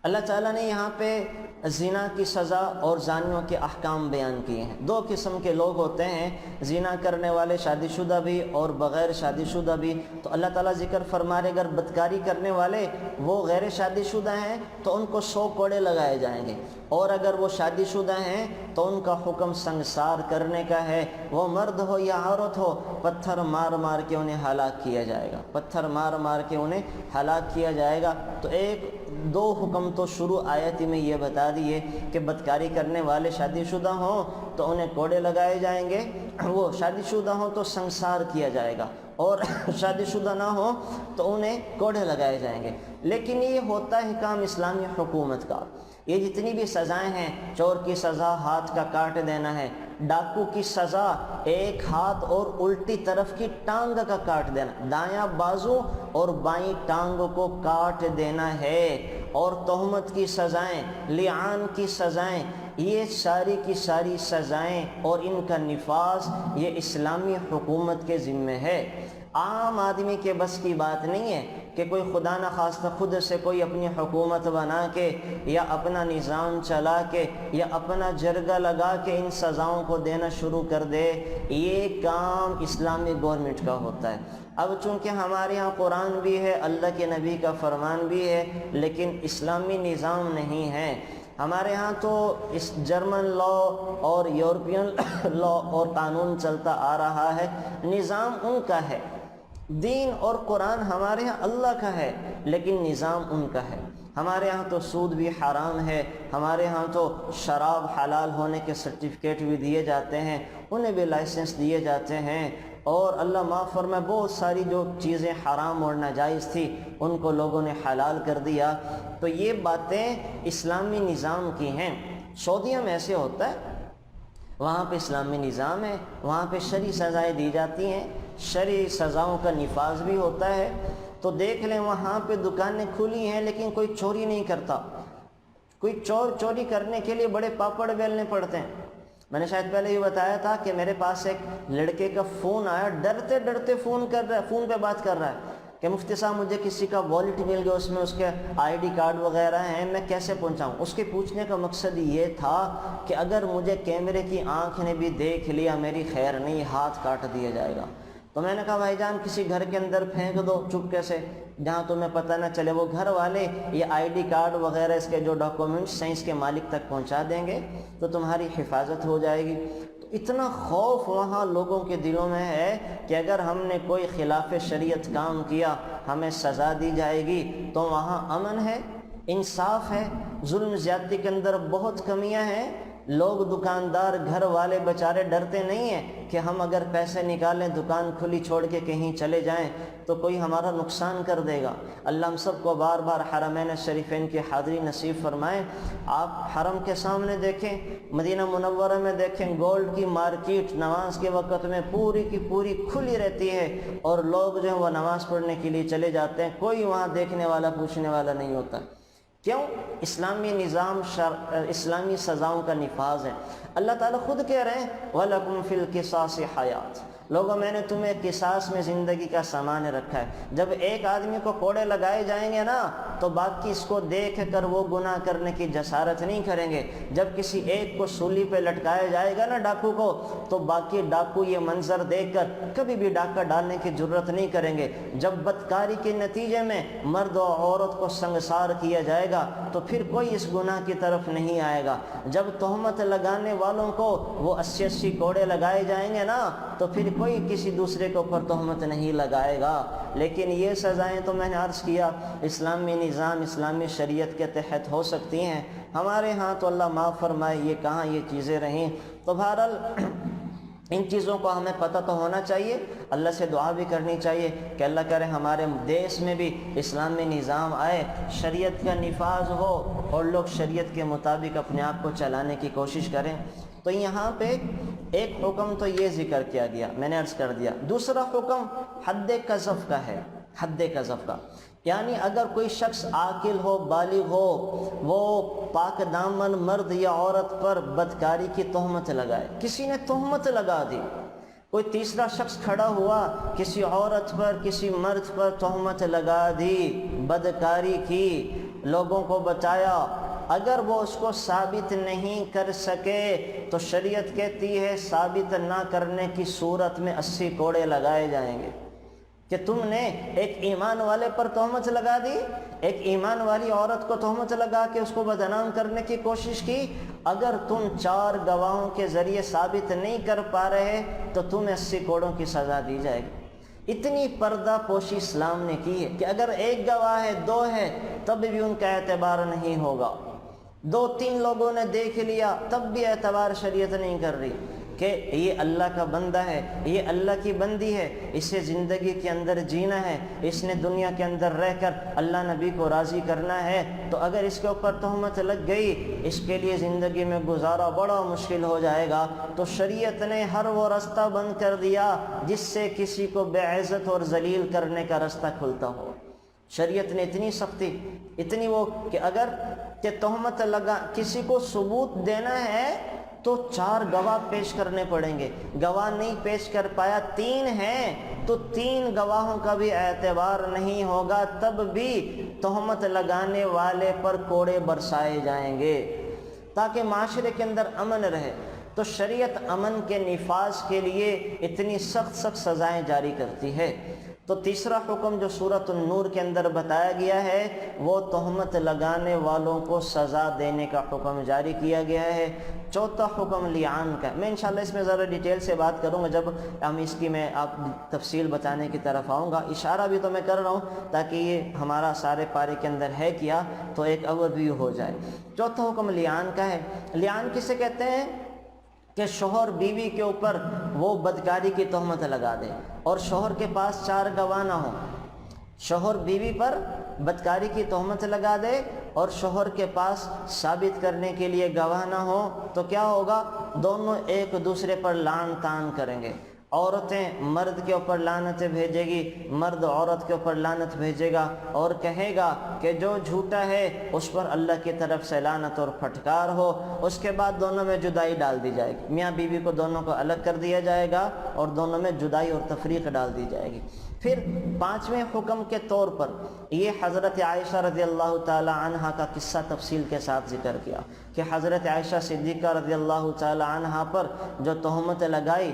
اللہ تعالیٰ نے یہاں پہ زنا کی سزا اور زانیوں کے احکام بیان کیے ہیں۔ دو قسم کے لوگ ہوتے ہیں، زنا کرنے والے شادی شدہ بھی اور بغیر شادی شدہ بھی۔ تو اللہ تعالیٰ ذکر فرما رہے اگر بدکاری کرنے والے وہ غیر شادی شدہ ہیں تو ان کو 100 کوڑے لگائے جائیں گے، اور اگر وہ شادی شدہ ہیں تو ان کا حکم سنگسار کرنے کا ہے، وہ مرد ہو یا عورت ہو، پتھر مار مار کے انہیں ہلاک کیا جائے گا، پتھر مار مار کے انہیں ہلاک کیا جائے گا۔ تو دو حکم تو شروع آیت میں یہ بتا دیے کہ بدکاری کرنے والے شادی شدہ ہوں تو انہیں کوڑے لگائے جائیں گے، وہ شادی شدہ ہوں تو سنگسار کیا جائے گا، اور شادی شدہ نہ ہوں تو انہیں کوڑے لگائے جائیں گے۔ لیکن یہ ہوتا ہے کام اسلامی حکومت کا۔ یہ جتنی بھی سزائیں ہیں، چور کی سزا ہاتھ کا کاٹ دینا ہے، ڈاکو کی سزا ایک ہاتھ اور الٹی طرف کی ٹانگ کا کاٹ دینا، دایاں بازو اور بائیں ٹانگ کو کاٹ دینا ہے، اور تہمت کی سزائیں، لعان کی سزائیں، یہ ساری کی ساری سزائیں اور ان کا نفاذ یہ اسلامی حکومت کے ذمہ ہے۔ عام آدمی کے بس کی بات نہیں ہے کہ کوئی خدا نخواستہ خود سے کوئی اپنی حکومت بنا کے یا اپنا نظام چلا کے یا اپنا جرگہ لگا کے ان سزاؤں کو دینا شروع کر دے۔ یہ کام اسلامی گورنمنٹ کا ہوتا ہے۔ اب چونکہ ہمارے ہاں قرآن بھی ہے، اللہ کے نبی کا فرمان بھی ہے، لیکن اسلامی نظام نہیں ہے۔ ہمارے ہاں تو اس جرمن لا اور یورپین لا اور قانون چلتا آ رہا ہے، نظام ان کا ہے، دین اور قرآن ہمارے ہاں اللہ کا ہے، لیکن نظام ان کا ہے۔ ہمارے ہاں تو سود بھی حرام ہے، ہمارے ہاں تو شراب حلال ہونے کے سرٹیفکیٹ بھی دیے جاتے ہیں، انہیں بھی لائسنس دیے جاتے ہیں، اور اللہ معاف فرمائے بہت ساری جو چیزیں حرام اور ناجائز تھی ان کو لوگوں نے حلال کر دیا۔ تو یہ باتیں اسلامی نظام کی ہیں۔ سعودیہ میں ایسے ہوتا ہے، وہاں پہ اسلامی نظام ہے، وہاں پہ شرعی سزائیں دی جاتی ہیں، شرعی سزاؤں کا نفاذ بھی ہوتا ہے۔ تو دیکھ لیں وہاں پہ دکانیں کھلی ہیں لیکن کوئی چوری نہیں کرتا، کوئی چوری کرنے کے لیے بڑے پاپڑ بیلنے پڑتے ہیں۔ میں نے شاید پہلے یہ بتایا تھا کہ میرے پاس ایک لڑکے کا فون آیا، ڈرتے ڈرتے فون پہ بات کر رہا ہے کہ مفتی صاحب مجھے کسی کا والیٹ مل گیا، اس میں اس کے ID کارڈ وغیرہ ہیں، میں کیسے پہنچاؤں؟ اس کے پوچھنے کا مقصد یہ تھا کہ اگر مجھے کیمرے کی آنکھ نے بھی دیکھ لیا میری خیر نہیں، ہاتھ کاٹ دیا جائے گا۔ تو میں نے کہا بھائی جان کسی گھر کے اندر پھینک دو چپکے سے، جہاں تمہیں پتہ نہ چلے، وہ گھر والے یہ ID کارڈ وغیرہ اس کے جو ڈاکومنٹس ہیں اس کے مالک تک پہنچا دیں گے تو تمہاری حفاظت ہو جائے گی۔ تو اتنا خوف وہاں لوگوں کے دلوں میں ہے کہ اگر ہم نے کوئی خلاف شریعت کام کیا ہمیں سزا دی جائے گی۔ تو وہاں امن ہے، انصاف ہے، ظلم زیادتی کے اندر بہت کمیاں ہیں، لوگ دکاندار گھر والے بیچارے ڈرتے نہیں ہیں کہ ہم اگر پیسے نکالیں دکان کھلی چھوڑ کے کہیں چلے جائیں تو کوئی ہمارا نقصان کر دے گا۔ اللہ ہم سب کو بار بار حرمین شریفین کی حاضری نصیب فرمائیں۔ آپ حرم کے سامنے دیکھیں، مدینہ منورہ میں دیکھیں، گولڈ کی مارکیٹ نماز کے وقت میں پوری کی پوری کھلی رہتی ہے، اور لوگ جو ہیں وہ نماز پڑھنے کے لیے چلے جاتے ہیں، کوئی وہاں دیکھنے والا پوچھنے والا نہیں ہوتا۔ کیوں؟ اسلامی نظام اسلامی سزاؤں کا نفاذ ہے۔ اللہ تعالیٰ خود کہہ رہے ہیں وَلَكُمْ فِي الْقِصَاصِ حَيَاةٌ، لوگوں میں نے تمہیں قصاص میں زندگی کا سامان رکھا ہے۔ جب ایک آدمی کو کوڑے لگائے جائیں گے نا تو باقی اس کو دیکھ کر وہ گناہ کرنے کی جسارت نہیں کریں گے۔ جب کسی ایک کو سولی پہ لٹکایا جائے گا نا ڈاکو کو، تو باقی ڈاکو یہ منظر دیکھ کر کبھی بھی ڈاکہ ڈالنے کی جرت نہیں کریں گے۔ جب بدکاری کے نتیجے میں مرد و عورت کو سنگسار کیا جائے گا تو پھر کوئی اس گناہ کی طرف نہیں آئے گا۔ جب تہمت لگانے والوں کو وہ 80 کوڑے لگائے جائیں گے نا تو پھر کوئی کسی دوسرے کے اوپر تہمت نہیں لگائے گا۔ لیکن یہ سزائیں تو میں نے عرض کیا اسلامی نظام اسلامی شریعت کے تحت ہو سکتی ہیں، ہمارے ہاں تو اللہ معاف فرمائے یہ کہاں یہ چیزیں رہیں۔ تو بہرحال ان چیزوں کو ہمیں پتہ تو ہونا چاہیے، اللہ سے دعا بھی کرنی چاہیے کہ اللہ کرے ہمارے دیش میں بھی اسلامی نظام آئے، شریعت کا نفاذ ہو اور لوگ شریعت کے مطابق اپنے آپ کو چلانے کی کوشش کریں۔ تو یہاں پہ ایک حکم تو یہ ذکر کیا گیا، میں نے عرض کر دیا۔ دوسرا حکم حد قذف کا ہے، حد قذف کا، یعنی اگر کوئی شخص عاقل ہو بالغ ہو وہ پاک دامن مرد یا عورت پر بدکاری کی تہمت لگائے، کسی نے تہمت لگا دی، کوئی تیسرا شخص کھڑا ہوا کسی عورت پر کسی مرد پر تہمت لگا دی، بدکاری کی، لوگوں کو بچایا، اگر وہ اس کو ثابت نہیں کر سکے تو شریعت کہتی ہے ثابت نہ کرنے کی صورت میں 80 کوڑے لگائے جائیں گے۔ کہ تم نے ایک ایمان والے پر تہمت لگا دی، ایک ایمان والی عورت کو تہمت لگا کے اس کو بدنام کرنے کی کوشش کی، اگر تم 4 گواہوں کے ذریعے ثابت نہیں کر پا رہے تو تمہیں 80 کوڑوں کی سزا دی جائے گی۔ اتنی پردہ پوشی اسلام نے کی ہے کہ اگر ایک گواہ ہے 2 ہے تب بھی ان کا اعتبار نہیں ہوگا، 2-3 لوگوں نے دیکھ لیا تب بھی اعتبار شریعت نہیں کر رہی کہ یہ اللہ کا بندہ ہے، یہ اللہ کی بندی ہے، اسے زندگی کے اندر جینا ہے، اس نے دنیا کے اندر رہ کر اللہ نبی کو راضی کرنا ہے، تو اگر اس کے اوپر تہمت لگ گئی اس کے لیے زندگی میں گزارا بڑا مشکل ہو جائے گا۔ تو شریعت نے ہر وہ رستہ بند کر دیا جس سے کسی کو بے عزت اور ذلیل کرنے کا رستہ کھلتا ہو۔ شریعت نے اتنی سختی، اتنی وہ کہ اگر کہ تہمت لگا کسی کو ثبوت دینا ہے تو 4 گواہ پیش کرنے پڑیں گے، گواہ نہیں پیش کر پایا 3 ہیں تو 3 گواہوں کا بھی اعتبار نہیں ہوگا، تب بھی تہمت لگانے والے پر کوڑے برسائے جائیں گے تاکہ معاشرے کے اندر امن رہے۔ تو شریعت امن کے نفاذ کے لیے اتنی سخت سخت سزائیں جاری کرتی ہے۔ تو تیسرا حکم جو سورۃ النور کے اندر بتایا گیا ہے وہ تہمت لگانے والوں کو سزا دینے کا حکم جاری کیا گیا ہے۔ چوتھا حکم لعان کا، میں انشاءاللہ اس میں ذرا ڈیٹیل سے بات کروں گا جب ہم اس کی میں آپ تفصیل بتانے کی طرف آؤں گا، اشارہ بھی تو میں کر رہا ہوں تاکہ یہ ہمارا سارے پارے کے اندر ہے کیا تو ایک اوور ویو ہو جائے۔ چوتھا حکم لعان کا ہے۔ لعان کسے کہتے ہیں؟ کہ شوہر بیوی کے اوپر وہ بدکاری کی تہمت لگا دے اور شوہر کے پاس 4 گواہ نہ ہوں، شوہر بیوی پر بدکاری کی تہمت لگا دے اور شوہر کے پاس ثابت کرنے کے لیے گواہ نہ ہو تو کیا ہوگا؟ دونوں ایک دوسرے پر لعن طعن کریں گے، عورتیں مرد کے اوپر لعنت بھیجے گی، مرد عورت کے اوپر لعنت بھیجے گا اور کہے گا کہ جو جھوٹا ہے اس پر اللہ کی طرف سے لعنت اور پھٹکار ہو۔ اس کے بعد دونوں میں جدائی ڈال دی جائے گی، میاں بیوی کو دونوں کو الگ کر دیا جائے گا اور دونوں میں جدائی اور تفریق ڈال دی جائے گی۔ پھر 5ویں حکم کے طور پر یہ حضرت عائشہ رضی اللہ تعالی عنہا کا قصہ تفصیل کے ساتھ ذکر کیا کہ حضرت عائشہ صدیقہ رضی اللہ تعالی عنہا پر جو تہمت لگائی،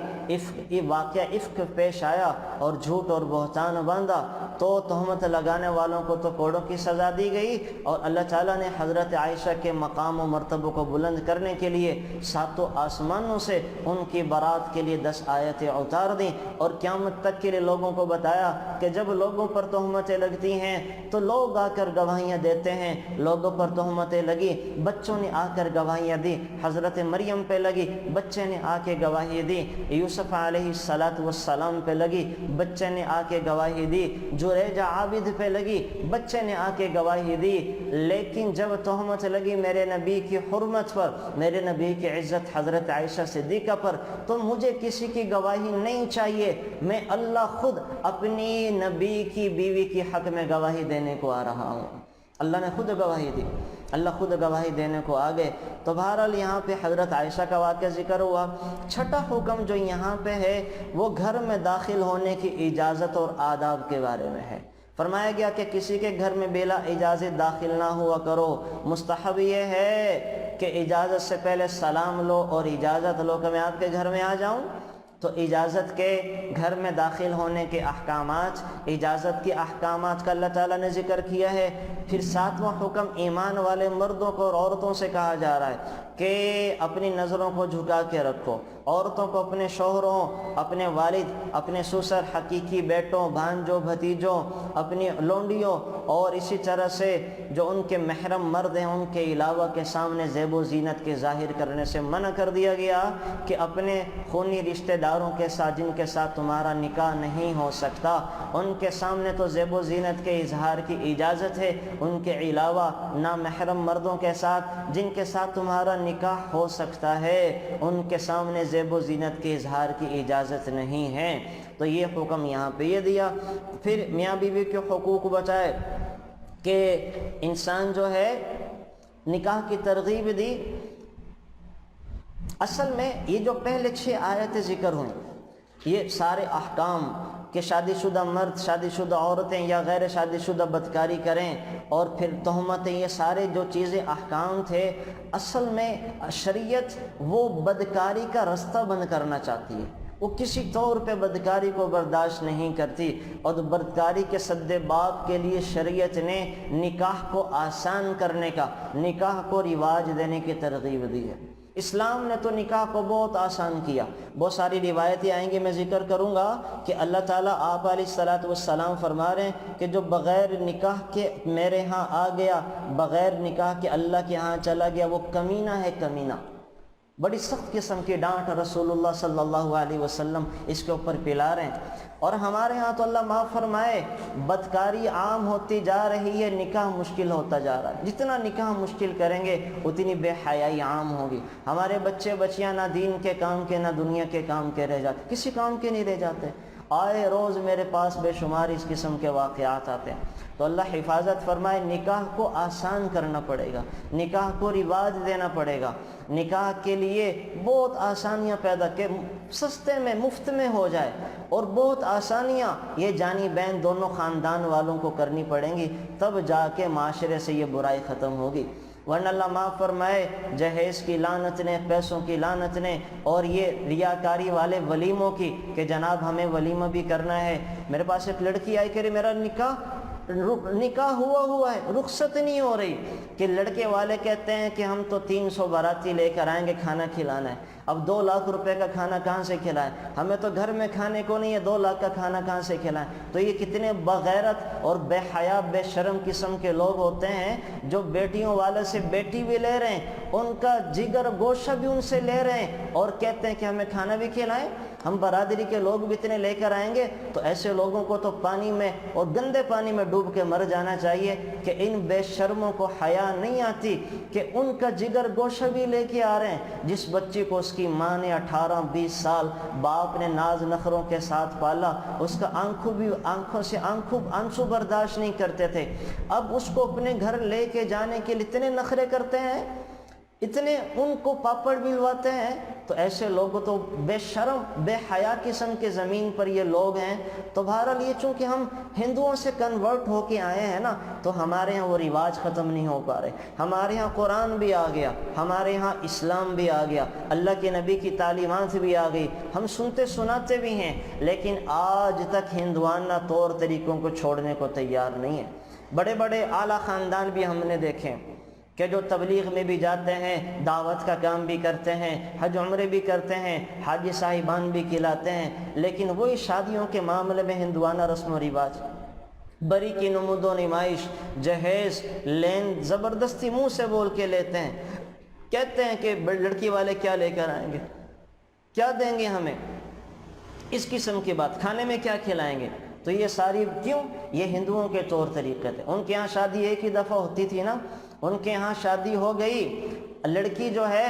واقعہ افک پیش آیا اور جھوٹ اور بہتان باندھا تو تہمت لگانے والوں کو تو کوڑوں کی سزا دی گئی اور اللہ تعالیٰ نے حضرت عائشہ کے مقام و مرتبہ کو بلند کرنے کے لیے 7 آسمانوں سے ان کی برات کے لیے 10 آیتیں اتار دیں اور قیامت تک کے لیے لوگوں کو بتایا فرمایا کہ جب لوگوں پر تہمتیں لگتی ہیں تو لوگ آ کر گواہیاں دیتے ہیں. لوگوں پر تہمتیں لگی، بچوں نے آ کر گواہیاں دی. حضرت مریم پہ لگی، بچے نے آ کے گواہی دی. یوسف علیہ السلام پہ لگی، بچے نے آ کے گواہی دی. جریج عابد پہ لگی، بچے نے آ کے گواہی دی. لیکن جب تہمت لگی میرے نبی کی حرمت پر، میرے نبی کی عزت حضرت عائشہ صدیقہ پر، تو مجھے کسی کی گواہی نہیں چاہیے. میں اللہ خود اپنی نبی کی بیوی کی حق میں گواہی دینے کو آ رہا ہوں. اللہ نے خود گواہی دی، اللہ خود گواہی دینے کو آ گئے. تو بہرحال یہاں پہ حضرت عائشہ کا واقعہ ذکر ہوا. چھٹا حکم جو یہاں پہ ہے وہ گھر میں داخل ہونے کی اجازت اور آداب کے بارے میں ہے. فرمایا گیا کہ کسی کے گھر میں بلا اجازت داخل نہ ہوا کرو. مستحب یہ ہے کہ اجازت سے پہلے سلام لو اور اجازت لو کہ میں آپ کے گھر میں آ جاؤں. تو اجازت کے گھر میں داخل ہونے کے احکامات، اجازت کے احکامات کا اللہ تعالیٰ نے ذکر کیا ہے. پھر ساتواں حکم ایمان والے مردوں کو اور عورتوں سے کہا جا رہا ہے کہ اپنی نظروں کو جھکا کے رکھو. عورتوں کو اپنے شوہروں، اپنے والد، اپنے سسر، حقیقی بیٹوں، بھانجوں، بھتیجوں، اپنی لونڈیوں اور اسی طرح سے جو ان کے محرم مرد ہیں ان کے علاوہ کے سامنے زیب و زینت کے ظاہر کرنے سے منع کر دیا گیا کہ اپنے خونی رشتہ داروں کے ساتھ جن کے ساتھ تمہارا نکاح نہیں ہو سکتا ان کے سامنے تو زیب و زینت کے اظہار کی اجازت ہے. ان کے علاوہ نامحرم مردوں کے ساتھ جن کے ساتھ تمہارا نکاح ہو سکتا ہے ان کے سامنے زیب و زینت کے اظہار کی اجازت نہیں ہے. تو یہ حکم یہاں پہ یہ دیا. پھر میاں بیوی کے حقوق بچائے کہ انسان جو ہے نکاح کی ترغیب دی. اصل میں یہ جو پہلے 6 آیتیں ذکر ہوئیں یہ سارے احکام کہ شادی شدہ مرد، شادی شدہ عورتیں یا غیر شادی شدہ بدکاری کریں اور پھر تہمتیں، یہ سارے جو چیزیں احکام تھے اصل میں شریعت وہ بدکاری کا رستہ بند کرنا چاہتی ہے. وہ کسی طور پہ بدکاری کو برداشت نہیں کرتی اور بدکاری کے سد باب کے لیے شریعت نے نکاح کو آسان کرنے کا، نکاح کو رواج دینے کی ترغیب دی ہے. اسلام نے تو نکاح کو بہت آسان کیا. بہت ساری روایتیں آئیں گی، میں ذکر کروں گا کہ اللہ تعالیٰ آپ علیہ السلام فرما رہے ہیں کہ جو بغیر نکاح کے میرے ہاں آ گیا، بغیر نکاح کے اللہ کے ہاں چلا گیا، وہ کمینہ ہے، کمینہ. بڑی سخت قسم کی ڈانٹ رسول اللہ صلی اللہ علیہ وسلم اس کے اوپر پلا رہے ہیں. اور ہمارے ہاں تو اللہ معاف فرمائے بدکاری عام ہوتی جا رہی ہے، نکاح مشکل ہوتا جا رہا ہے. جتنا نکاح مشکل کریں گے اتنی بے حیائی عام ہوگی. ہمارے بچے بچیاں نہ دین کے کام کے نہ دنیا کے کام کے رہ جاتے، کسی کام کے نہیں رہ جاتے. آئے روز میرے پاس بے شمار اس قسم کے واقعات آتے ہیں. تو اللہ حفاظت فرمائے. نکاح کو آسان کرنا پڑے گا، نکاح کو رواج دینا پڑے گا. نکاح کے لیے بہت آسانیاں پیدا کہ سستے میں مفت میں ہو جائے، اور بہت آسانیاں یہ جانی بین دونوں خاندان والوں کو کرنی پڑیں گی، تب جا کے معاشرے سے یہ برائی ختم ہوگی. ورنہ اللہ معاف فرمائے جہیز کی لعنت نے، پیسوں کی لعنت نے، اور یہ ریاکاری والے ولیموں کی کہ جناب ہمیں ولیمہ بھی کرنا ہے. میرے پاس ایک لڑکی آئی کہ میرا نکاح ہوا ہے، رخصت نہیں ہو رہی. کہ لڑکے والے کہتے ہیں کہ ہم تو 300 باراتی لے کر آئیں گے، کھانا کھلانا ہے. اب 2 لاکھ روپے کا کھانا کہاں سے کھلائیں؟ ہمیں تو گھر میں کھانے کو نہیں ہے، 2 لاکھ کا کھانا کہاں سے کھلائیں؟ تو یہ کتنے بغیرت اور بے حیا بے شرم قسم کے لوگ ہوتے ہیں جو بیٹیوں والے سے بیٹی بھی لے رہے ہیں، ان کا جگر گوشہ بھی ان سے لے رہے ہیں اور کہتے ہیں کہ ہمیں کھانا بھی کھلائیں. ہم برادری کے لوگ بھی اتنے لے کر آئیں گے. تو ایسے لوگوں کو تو پانی میں اور گندے پانی میں ڈوب کے مر جانا چاہیے کہ ان بے شرموں کو حیا نہیں آتی کہ ان کا جگر گوشہ بھی لے کے آ رہے ہیں. جس بچی کو اس کی ماں نے 18-20 سال باپ نے ناز نخروں کے ساتھ پالا، اس کا آنکھوں سے آنسو برداشت نہیں کرتے تھے، اب اس کو اپنے گھر لے کے جانے کے لیے اتنے نخرے کرتے ہیں، اتنے ان کو پاپڑ ملواتے ہیں. تو ایسے لوگ تو بے شرم بے حیا قسم کے زمین پر یہ لوگ ہیں. تو بہرحال یہ چونکہ ہم ہندوؤں سے کنورٹ ہو کے آئے ہیں نا، تو ہمارے ہاں وہ رواج ختم نہیں ہو پا رہے. ہمارے ہاں قرآن بھی آ گیا، ہمارے ہاں اسلام بھی آ گیا، اللہ کے نبی کی تعلیمات بھی آ گئی، ہم سنتے سناتے بھی ہیں، لیکن آج تک ہندوانہ طور طریقوں کو چھوڑنے کو تیار نہیں ہے. بڑے بڑے اعلیٰ خاندان بھی ہم نے دیکھے کہ جو تبلیغ میں بھی جاتے ہیں، دعوت کا کام بھی کرتے ہیں، حج عمرے بھی کرتے ہیں، حاجی صاحبان بھی کھلاتے ہیں، لیکن وہی شادیوں کے معاملے میں ہندوانہ رسم و رواج، بری کی نمود و نمائش، جہیز، لین زبردستی منہ سے بول کے لیتے ہیں، کہتے ہیں کہ لڑکی والے کیا لے کر آئیں گے، کیا دیں گے ہمیں، اس قسم کی بات، کھانے میں کیا کھلائیں گے۔ تو یہ ساری کیوں؟ یہ ہندوؤں کے طور طریقے تھے۔ ان کے ہاں شادی ایک ہی دفعہ ہوتی تھی نا، ان کے ہاں شادی ہو گئی، لڑکی جو ہے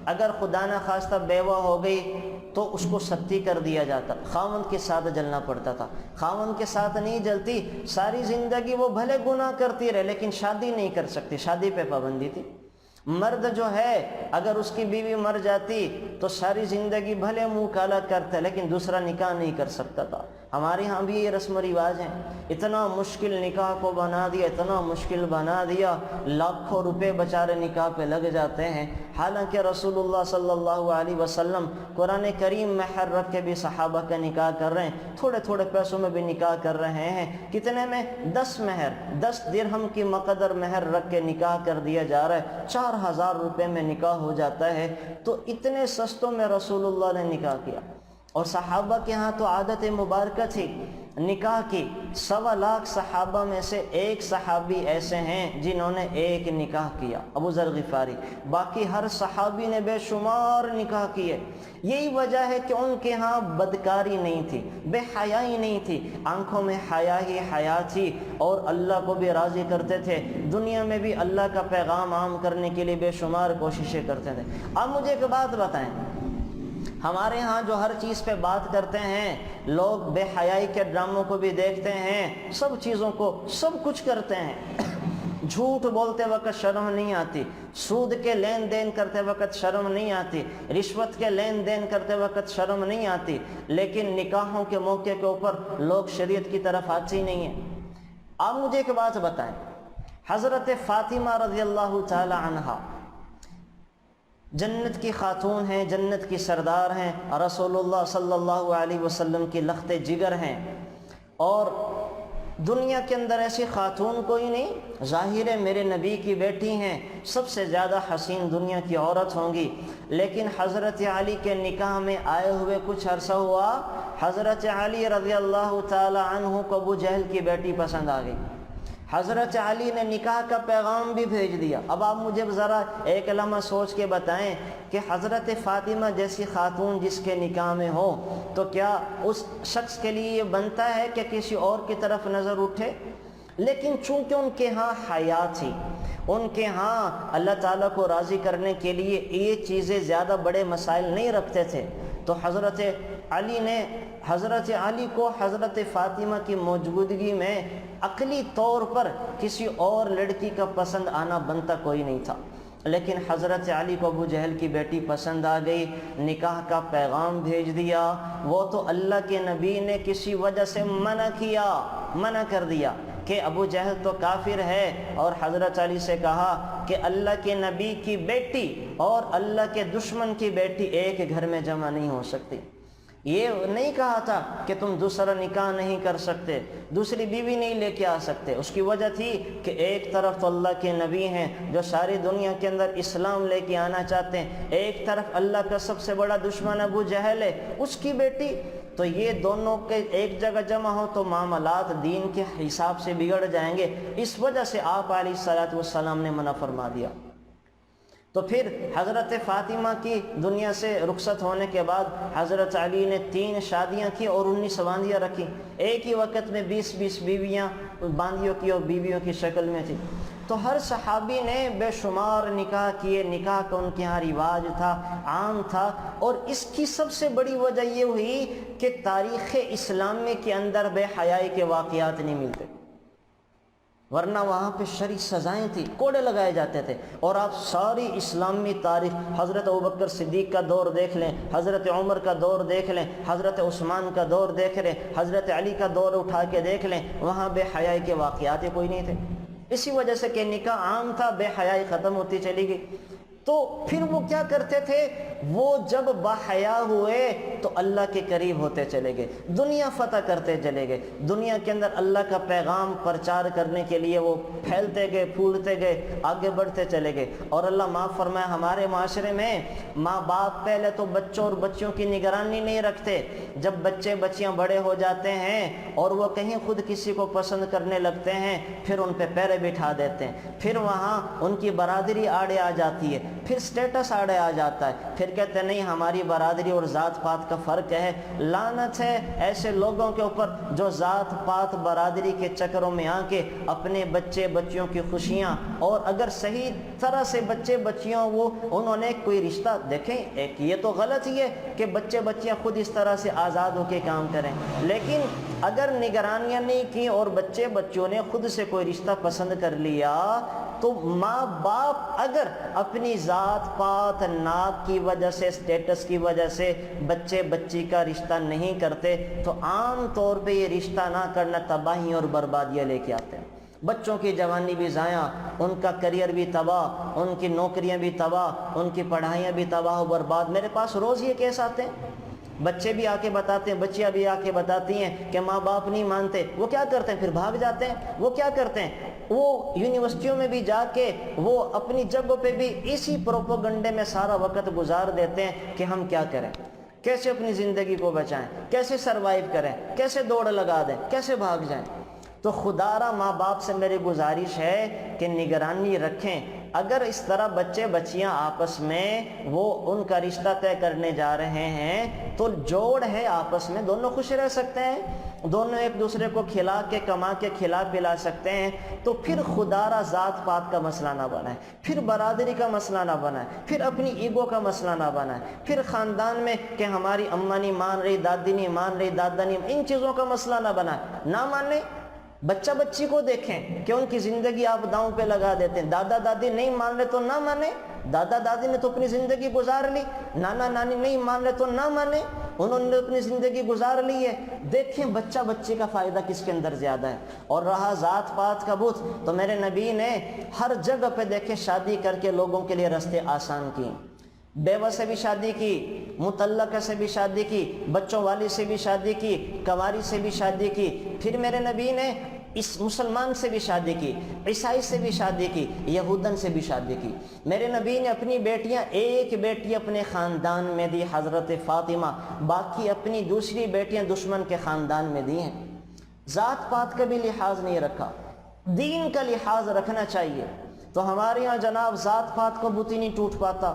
اگر خدا نہ خواستہ بیوہ ہو گئی تو اس کو ستی کر دیا جاتا، خاوند کے ساتھ جلنا پڑتا تھا، خاوند کے ساتھ نہیں جلتی، ساری زندگی وہ بھلے گناہ کرتی رہے لیکن شادی نہیں کر سکتی، شادی پہ پابندی تھی۔ مرد جو ہے اگر اس کی بیوی مر جاتی تو ساری زندگی بھلے منہ کالا کرتا لیکن دوسرا نکاح نہیں کر سکتا تھا۔ ہمارے ہاں بھی یہ رسم و رواج ہیں۔ اتنا مشکل نکاح کو بنا دیا، اتنا مشکل بنا دیا، لاکھوں روپے بیچارے نکاح پہ لگ جاتے ہیں، حالانکہ رسول اللہ صلی اللہ علیہ وسلم قرآن کریم مہر رکھ کے بھی صحابہ کا نکاح کر رہے ہیں، تھوڑے تھوڑے پیسوں میں بھی نکاح کر رہے ہیں۔ کتنے میں؟ 10 مہر، 10 درہم کی مقدر مہر رکھ کے نکاح کر دیا جا رہا ہے، 4000 روپے میں نکاح ہو جاتا ہے۔ تو اتنے سستوں میں رسول اللہ نے نکاح کیا، اور صحابہ کے ہاں تو عادت مبارکہ تھی نکاح کی۔ 1.25 لاکھ صحابہ میں سے ایک صحابی ایسے ہیں جنہوں نے ایک نکاح کیا، ابو ذر غفاری، باقی ہر صحابی نے بے شمار نکاح کیے۔ یہی وجہ ہے کہ ان کے ہاں بدکاری نہیں تھی، بے حیائی نہیں تھی، آنکھوں میں حیا ہی حیا تھی، اور اللہ کو بھی راضی کرتے تھے، دنیا میں بھی اللہ کا پیغام عام کرنے کے لیے بے شمار کوششیں کرتے تھے۔ اب مجھے ایک بات بتائیں، ہمارے ہاں جو ہر چیز پہ بات کرتے ہیں، لوگ بے حیائی کے ڈراموں کو بھی دیکھتے ہیں، سب چیزوں کو سب کچھ کرتے ہیں، جھوٹ بولتے وقت شرم نہیں آتی، سود کے لین دین کرتے وقت شرم نہیں آتی، رشوت کے لین دین کرتے وقت شرم نہیں آتی، لیکن نکاحوں کے موقع کے اوپر لوگ شریعت کی طرف آتے ہی نہیں ہیں۔ آپ مجھے ایک بات بتائیں، حضرت فاطمہ رضی اللہ تعالی عنہا جنت کی خاتون ہیں، جنت کی سردار ہیں، رسول اللہ صلی اللہ علیہ وسلم کی لخت جگر ہیں، اور دنیا کے اندر ایسی خاتون کوئی نہیں، ظاہر ہے میرے نبی کی بیٹی ہیں، سب سے زیادہ حسین دنیا کی عورت ہوں گی، لیکن حضرت علی کے نکاح میں آئے ہوئے کچھ عرصہ ہوا، حضرت علی رضی اللہ تعالی عنہ کو ابو جہل کی بیٹی پسند آ گئی، حضرت علی نے نکاح کا پیغام بھی بھیج دیا۔ اب آپ مجھے ذرا ایک لمحہ سوچ کے بتائیں کہ حضرت فاطمہ جیسی خاتون جس کے نکاح میں ہو تو کیا اس شخص کے لیے یہ بنتا ہے کہ کسی اور کی طرف نظر اٹھے؟ لیکن چونکہ ان کے ہاں حیا تھی، ان کے ہاں اللہ تعالیٰ کو راضی کرنے کے لیے یہ چیزیں زیادہ بڑے مسائل نہیں رکھتے تھے، تو حضرت علی کو حضرت فاطمہ کی موجودگی میں عقلی طور پر کسی اور لڑکی کا پسند آنا بنتا کوئی نہیں تھا، لیکن حضرت علی کو ابو جہل کی بیٹی پسند آ گئی، نکاح کا پیغام بھیج دیا۔ وہ تو اللہ کے نبی نے کسی وجہ سے منع کر دیا کہ ابو جہل تو کافر ہے، اور حضرت علی سے کہا کہ اللہ کے نبی کی بیٹی اور اللہ کے دشمن کی بیٹی ایک گھر میں جمع نہیں ہو سکتی۔ یہ نہیں کہا تھا کہ تم دوسرا نکاح نہیں کر سکتے، دوسری بیوی نہیں لے کے آ سکتے، اس کی وجہ تھی کہ ایک طرف تو اللہ کے نبی ہیں جو ساری دنیا کے اندر اسلام لے کے آنا چاہتے ہیں، ایک طرف اللہ کا سب سے بڑا دشمن ابو جہل ہے، اس کی بیٹی، تو یہ دونوں کے ایک جگہ جمع ہو تو معاملات دین کے حساب سے بگڑ جائیں گے، اس وجہ سے آپ علیہ الصلوۃ والسلام نے منع فرما دیا۔ تو پھر حضرت فاطمہ کی دنیا سے رخصت ہونے کے بعد حضرت علی نے 3 شادیاں کی اور 19 باندیاں رکھی، ایک ہی وقت میں 20 بیویاں باندیوں کی اور بیویوں کی شکل میں تھی۔ تو ہر صحابی نے بے شمار نکاح کیے، نکاح کا ان کے یہاں رواج تھا، عام تھا، اور اس کی سب سے بڑی وجہ یہ ہوئی کہ تاریخ اسلامی کے اندر بے حیائی کے واقعات نہیں ملتے، ورنہ وہاں پہ شرعی سزائیں تھیں، کوڑے لگائے جاتے تھے۔ اور آپ ساری اسلامی تاریخ، حضرت ابوبکر صدیق کا دور دیکھ لیں، حضرت عمر کا دور دیکھ لیں، حضرت عثمان کا دور دیکھ لیں، حضرت علی کا دور اٹھا کے دیکھ لیں، وہاں بے حیائی کے واقعات کوئی نہیں تھے، اسی وجہ سے کہ نکاح عام تھا، بے حیائی ختم ہوتی چلی گئی۔ تو پھر وہ کیا کرتے تھے؟ وہ جب باحیا ہوئے تو اللہ کے قریب ہوتے چلے گئے، دنیا فتح کرتے چلے گئے، دنیا کے اندر اللہ کا پیغام پرچار کرنے کے لیے وہ پھیلتے گئے، پھولتے گئے، آگے بڑھتے چلے گئے۔ اور اللہ معاف فرمائے، ہمارے معاشرے میں ماں باپ پہلے تو بچوں اور بچیوں کی نگرانی نہیں رکھتے، جب بچے بچیاں بڑے ہو جاتے ہیں اور وہ کہیں خود کسی کو پسند کرنے لگتے ہیں، پھر ان پہ پیرے بٹھا دیتے ہیں، پھر وہاں ان کی برادری آڑے آ جاتی ہے، پھر سٹیٹس آڑے آ جاتا ہے، پھر کہتے ہیں نہیں ہماری برادری اور ذات پات کا فرق ہے۔ لعنت ہے ایسے لوگوں کے اوپر جو ذات پات برادری کے چکروں میں آ کے اپنے بچے بچیوں کی خوشیاں، اور اگر صحیح طرح سے بچے بچیوں انہوں نے کوئی رشتہ دیکھیں، ایک یہ تو غلط ہی ہے کہ بچے بچیاں خود اس طرح سے آزاد ہو کے کام کریں، لیکن اگر نگرانیاں نہیں کی اور بچے بچوں نے خود سے کوئی رشتہ پسند کر لیا، تو ماں باپ اگر اپنی ذات پات ناک کی وجہ سے، سٹیٹس کی وجہ سے بچے بچی کا رشتہ نہیں کرتے، تو عام طور پہ یہ رشتہ نہ کرنا تباہی اور بربادیاں لے کے آتے ہیں۔ بچوں کی جوانی بھی ضائع، ان کا کریئر بھی تباہ، ان کی نوکریاں بھی تباہ، ان کی پڑھائیاں بھی تباہ و برباد۔ میرے پاس روز یہ کیس آتے ہیں، بچے بھی آ کے بتاتے ہیں، بچیاں بھی آ کے بتاتی ہیں کہ ماں باپ نہیں مانتے۔ وہ کیا کرتے ہیں؟ پھر بھاگ جاتے ہیں۔ وہ کیا کرتے ہیں؟ وہ یونیورسٹیوں میں بھی جا کے وہ اپنی جگہوں پہ بھی اسی پروپوگنڈے میں سارا وقت گزار دیتے ہیں کہ ہم کیا کریں، کیسے اپنی زندگی کو بچائیں، کیسے سروائیو کریں، کیسے دوڑ لگا دیں، کیسے بھاگ جائیں۔ تو خدا را ماں باپ سے میری گزارش ہے کہ نگرانی رکھیں۔ اگر اس طرح بچے بچیاں آپس میں وہ ان کا رشتہ طے کرنے جا رہے ہیں تو جوڑ ہے آپس میں، دونوں خوش رہ سکتے ہیں، دونوں ایک دوسرے کو کھلا کے کما کے کھلا پلا سکتے ہیں، تو پھر خدا را ذات پات کا مسئلہ نہ بنائے، پھر برادری کا مسئلہ نہ بنائے، پھر اپنی ایگو کا مسئلہ نہ بنائے، پھر خاندان میں کہ ہماری اماں نہیں مان رہی، دادی نہیں مان رہی، دادا نہیں، ان چیزوں کا مسئلہ نہ بنائے۔ نہ مانے، بچہ بچی کو دیکھیں کہ ان کی زندگی آپ داؤں پہ لگا دیتے ہیں۔ دادا دادی نہیں مان رہے تو نہ مانے، دادا دادی نے تو اپنی زندگی گزار لی، نانا نانی نہیں مان رہے تو نہ مانے، انہوں نے اپنی زندگی گزار لی ہے۔ دیکھیں بچہ بچی کا فائدہ کس کے اندر زیادہ ہے۔ اور رہا ذات پات کا بت، تو میرے نبی نے ہر جگہ پہ دیکھیں شادی کر کے لوگوں کے لیے راستے آسان کیے، بیوہ سے بھی شادی کی، مطلقہ سے بھی شادی کی، بچوں والی سے بھی شادی کی، کنواری سے بھی شادی کی، پھر میرے نبی نے اس مسلمان سے بھی شادی کی، عیسائی سے بھی شادی کی، یہودن سے بھی شادی کی۔ میرے نبی نے اپنی بیٹیاں، ایک بیٹی اپنے خاندان میں دی حضرت فاطمہ، باقی اپنی دوسری بیٹیاں دشمن کے خاندان میں دی ہیں۔ ذات پات کا بھی لحاظ نہیں رکھا، دین کا لحاظ رکھنا چاہیے۔ تو ہمارے یہاں جناب ذات پات کا بت ہی نہیں ٹوٹ پاتا۔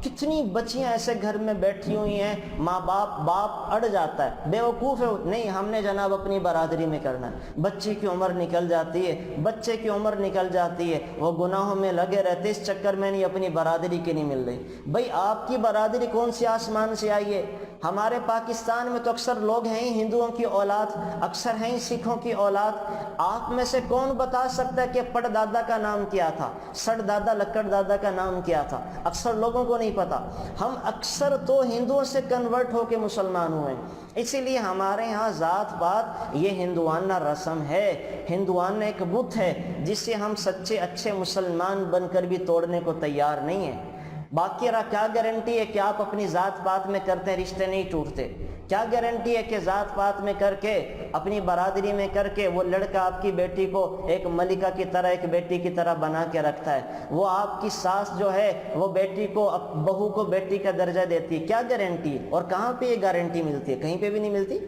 کتنی بچیاں ایسے گھر میں بیٹھی ہوئی ہیں، ماں باپ اڑ جاتا ہے، بیوقوف ہے، نہیں ہم نے جناب اپنی برادری میں کرنا ہے۔ بچی کی عمر نکل جاتی ہے، بچے کی عمر نکل جاتی ہے، وہ گناہوں میں لگے رہتے، اس چکر میں نہیں اپنی برادری کی نہیں مل رہی۔ بھئی آپ کی برادری کون سی آسمان سے آئی ہے؟ ہمارے پاکستان میں تو اکثر لوگ ہیں ہی ہندوؤں کی اولاد، اکثر ہیں ہی سکھوں کی اولاد۔ آپ میں سے کون بتا سکتا ہے کہ پڑ دادا کا نام کیا تھا، سڑ دادا لکڑ دادا کا نام کیا تھا؟ اکثر لوگوں کو نہیں پتا۔ ہم اکثر تو ہندوؤں سے کنورٹ ہو کے مسلمان ہوئے، اسی لیے ہمارے ہاں ذات پات یہ ہندوانہ رسم ہے، ہندوانہ ایک بت ہے جس سے ہم سچے اچھے مسلمان بن کر بھی توڑنے کو تیار نہیں ہیں۔ باقی رہا کیا گارنٹی ہے کہ آپ اپنی ذات پات میں کرتے رشتے نہیں ٹوٹتے؟ کیا گارنٹی ہے کہ ذات پات میں کر کے اپنی برادری میں کر کے وہ لڑکا آپ کی بیٹی کو ایک ملکہ کی طرح، ایک بیٹی کی طرح بنا کے رکھتا ہے، وہ آپ کی ساس جو ہے وہ بیٹی کو، بہو کو بیٹی کا درجہ دیتی ہے؟ کیا گارنٹی ہے؟ اور کہاں پہ یہ گارنٹی ملتی ہے؟ کہیں پہ بھی نہیں ملتی۔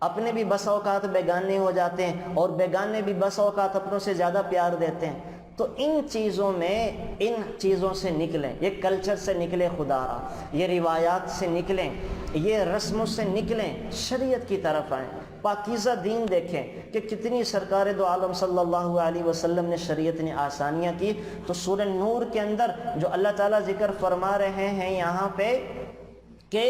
اپنے بھی بس اوقات بیگانے ہو جاتے ہیں اور بیگانے بھی بس اوقات اپنوں سے زیادہ پیار دیتے ہیں۔ تو ان چیزوں سے نکلیں، یہ کلچر سے نکلیں، خدا را یہ روایات سے نکلیں، یہ رسموں سے نکلیں، شریعت کی طرف آئیں، پاکیزہ دین دیکھیں کہ کتنی سرکار دو عالم صلی اللہ علیہ وسلم نے شریعت نے آسانیاں کی۔ تو سورہ نور کے اندر جو اللہ تعالیٰ ذکر فرما رہے ہیں یہاں پہ کہ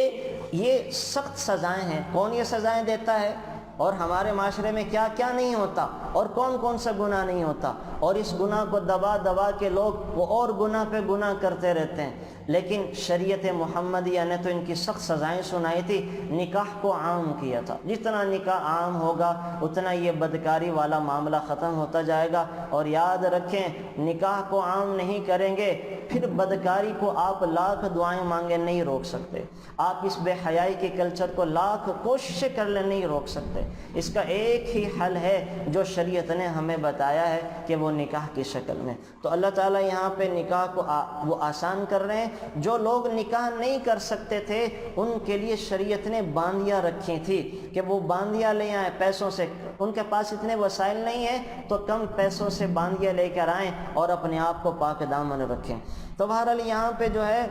یہ سخت سزائیں ہیں، کون یہ سزائیں دیتا ہے، اور ہمارے معاشرے میں کیا کیا نہیں ہوتا، اور کون کون سا گناہ نہیں ہوتا، اور اس گناہ کو دبا دبا کے لوگ وہ اور گناہ پہ گناہ کرتے رہتے ہیں۔ لیکن شریعت محمدیہ نے تو ان کی سخت سزائیں سنائی تھی، نکاح کو عام کیا تھا۔ جتنا نکاح عام ہوگا اتنا یہ بدکاری والا معاملہ ختم ہوتا جائے گا۔ اور یاد رکھیں نکاح کو عام نہیں کریں گے پھر بدکاری کو آپ لاکھ دعائیں مانگے نہیں روک سکتے، آپ اس بے حیائی کے کلچر کو لاکھ کوششیں کر لیں نہیں روک سکتے۔ اس کا ایک ہی حل ہے جو شریعت نے ہمیں بتایا ہے کہ وہ نکاح کی شکل میں۔ تو اللہ تعالیٰ یہاں پہ نکاح کو وہ آسان کر رہے ہیں۔ جو لوگ نکاح نہیں کر سکتے تھے ان کے لیے شریعت نے باندیاں رکھی تھی کہ وہ باندیاں لے آئیں پیسوں سے، ان کے پاس اتنے وسائل نہیں ہیں تو کم پیسوں سے باندیاں لے کر آئیں اور اپنے آپ کو پاک دامن رکھیں۔ تو بہرحال یہاں پہ جو ہے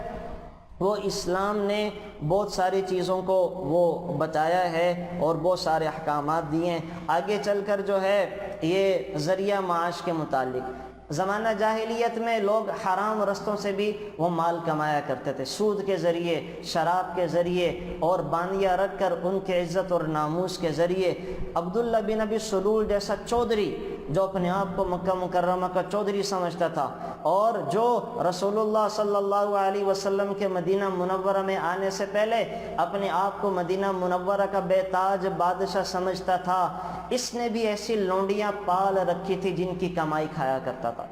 وہ اسلام نے بہت ساری چیزوں کو وہ بتایا ہے اور بہت سارے احکامات دیے ہیں۔ آگے چل کر جو ہے یہ ذریعہ معاش کے متعلق، زمانہ جاہلیت میں لوگ حرام رستوں سے بھی وہ مال کمایا کرتے تھے، سود کے ذریعے، شراب کے ذریعے اور باندیاں رکھ کر ان کے عزت اور ناموس کے ذریعے۔ عبداللہ بن ابی سلول جیسا چودھری جو اپنے آپ کو مکہ مکرمہ کا چودھری سمجھتا تھا اور جو رسول اللہ صلی اللہ علیہ وسلم کے مدینہ منورہ میں آنے سے پہلے اپنے آپ کو مدینہ منورہ کا بے تاج بادشاہ سمجھتا تھا، اس نے بھی ایسی لونڈیاں پال رکھی تھی جن کی کمائی کھایا کرتا تھا۔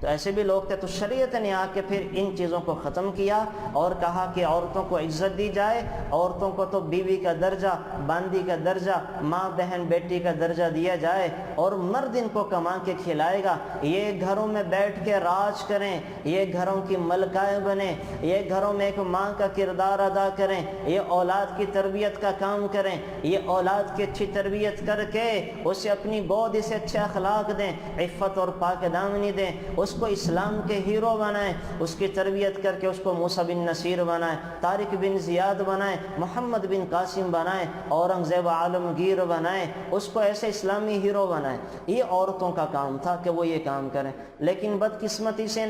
تو ایسے بھی لوگ تھے، تو شریعت نے آ کے پھر ان چیزوں کو ختم کیا اور کہا کہ عورتوں کو عزت دی جائے، عورتوں کو تو بیوی کا درجہ، باندی کا درجہ، ماں بہن بیٹی کا درجہ دیا جائے، اور مرد ان کو کما کے کھلائے گا، یہ گھروں میں بیٹھ کے راج کریں، یہ گھروں کی ملکائیں بنیں، یہ گھروں میں ایک ماں کا کردار ادا کریں، یہ اولاد کی تربیت کا کام کریں، یہ اولاد کی اچھی تربیت کر کے اسے اپنی گود سے اچھے اخلاق دیں، عفت اور پاک دامنی دیں، اس کو اسلام کے ہیرو بنائیں، اس کی تربیت کر کے اس کو موسیٰ بن نصیر بنائیں، طارق بن زیاد بنائیں، محمد بن قاسم بنائیں، اورنگزیب عالمگیر بنائیں، اس کو ایسے اسلامی ہیرو بنائیں۔ یہ عورتوں کا کام تھا کہ وہ یہ کام کریں، لیکن بدقسمتی سے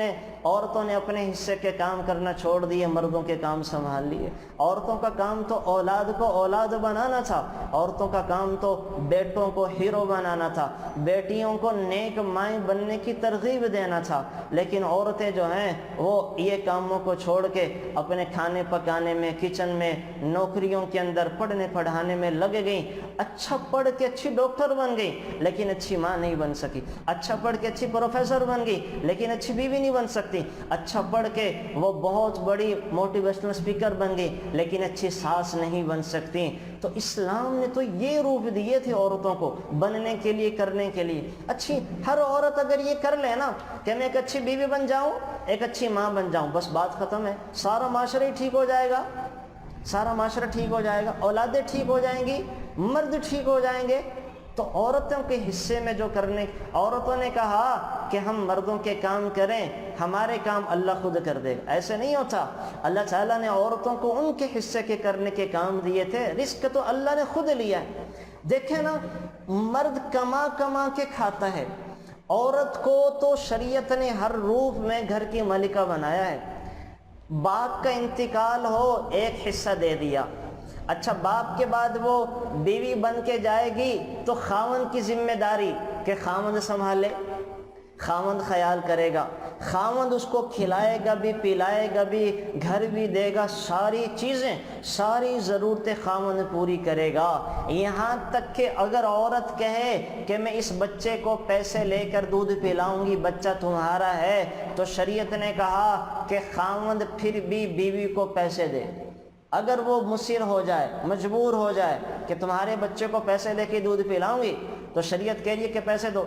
عورتوں نے اپنے حصے کے کام کرنا چھوڑ دیے، مردوں کے کام سنبھال لیے۔ عورتوں کا کام تو اولاد کو اولاد بنانا تھا، عورتوں کا کام تو بیٹوں کو ہیرو بنانا تھا، بیٹیوں کو نیک مائیں بننے کی ترغیب دینا تھا، لیکن عورتیں جو ہیں وہ یہ کاموں کو چھوڑ کے اپنے کھانے پکانے میں، کچن میں، نوکریوں کے اندر، پڑھنے پڑھانے میں لگ گئیں۔ اچھا پڑھ کے اچھی ڈاکٹر بن گئی لیکن اچھی ماں نہیں بن سکی، اچھا پڑھ کے اچھی پروفیسر بن گئی لیکن اچھی بیوی نہیں بن سکتی، اچھا پڑھ کے وہ بہت بڑی موٹیویشنل اسپیکر بن گئی لیکن اچھی ساس نہیں بن سکتی۔ تو اسلام نے تو یہ روپ دیے تھے عورتوں کو بننے کے لیے، کرنے کے لیے۔ اچھی ہر عورت اگر یہ کر لے نا کہ میں ایک اچھی بیوی بن جاؤں، ایک اچھی ماں بن جاؤں، بس بات ختم ہے، سارا معاشرہ ہی ٹھیک ہو جائے گا، سارا معاشرہ ٹھیک ہو جائے گا، اولادیں ٹھیک ہو جائیں گی، مرد ٹھیک ہو جائیں گے۔ تو عورتوں کے حصے میں جو کرنے، عورتوں نے کہا کہ ہم مردوں کے کام کریں، ہمارے کام اللہ خود کر دے گا، ایسے نہیں ہوتا۔ اللہ تعالیٰ نے عورتوں کو ان کے حصے کے کرنے کے کام دیے تھے، رزق تو اللہ نے خود لیا ہے۔ دیکھیں نا، مرد کما کما کے کھاتا ہے، عورت کو تو شریعت نے ہر روپ میں گھر کی ملکہ بنایا ہے۔ باپ کا انتقال ہو، ایک حصہ دے دیا، اچھا باپ کے بعد وہ بیوی بن کے جائے گی تو خاوند کی ذمہ داری کہ خاوند سنبھالے، خاوند خیال کرے گا، خاوند اس کو کھلائے گا بھی، پلائے گا بھی، گھر بھی دے گا، ساری چیزیں، ساری ضرورتیں خاوند پوری کرے گا۔ یہاں تک کہ اگر عورت کہے کہ میں اس بچے کو پیسے لے کر دودھ پلاؤں گی، بچہ تمہارا ہے، تو شریعت نے کہا کہ خاوند پھر بھی بیوی کو پیسے دے۔ اگر وہ مصر ہو جائے، مجبور ہو جائے کہ تمہارے بچے کو پیسے لے کے دودھ پلاؤں گی، تو شریعت کہہ رہی ہے کہ پیسے دو۔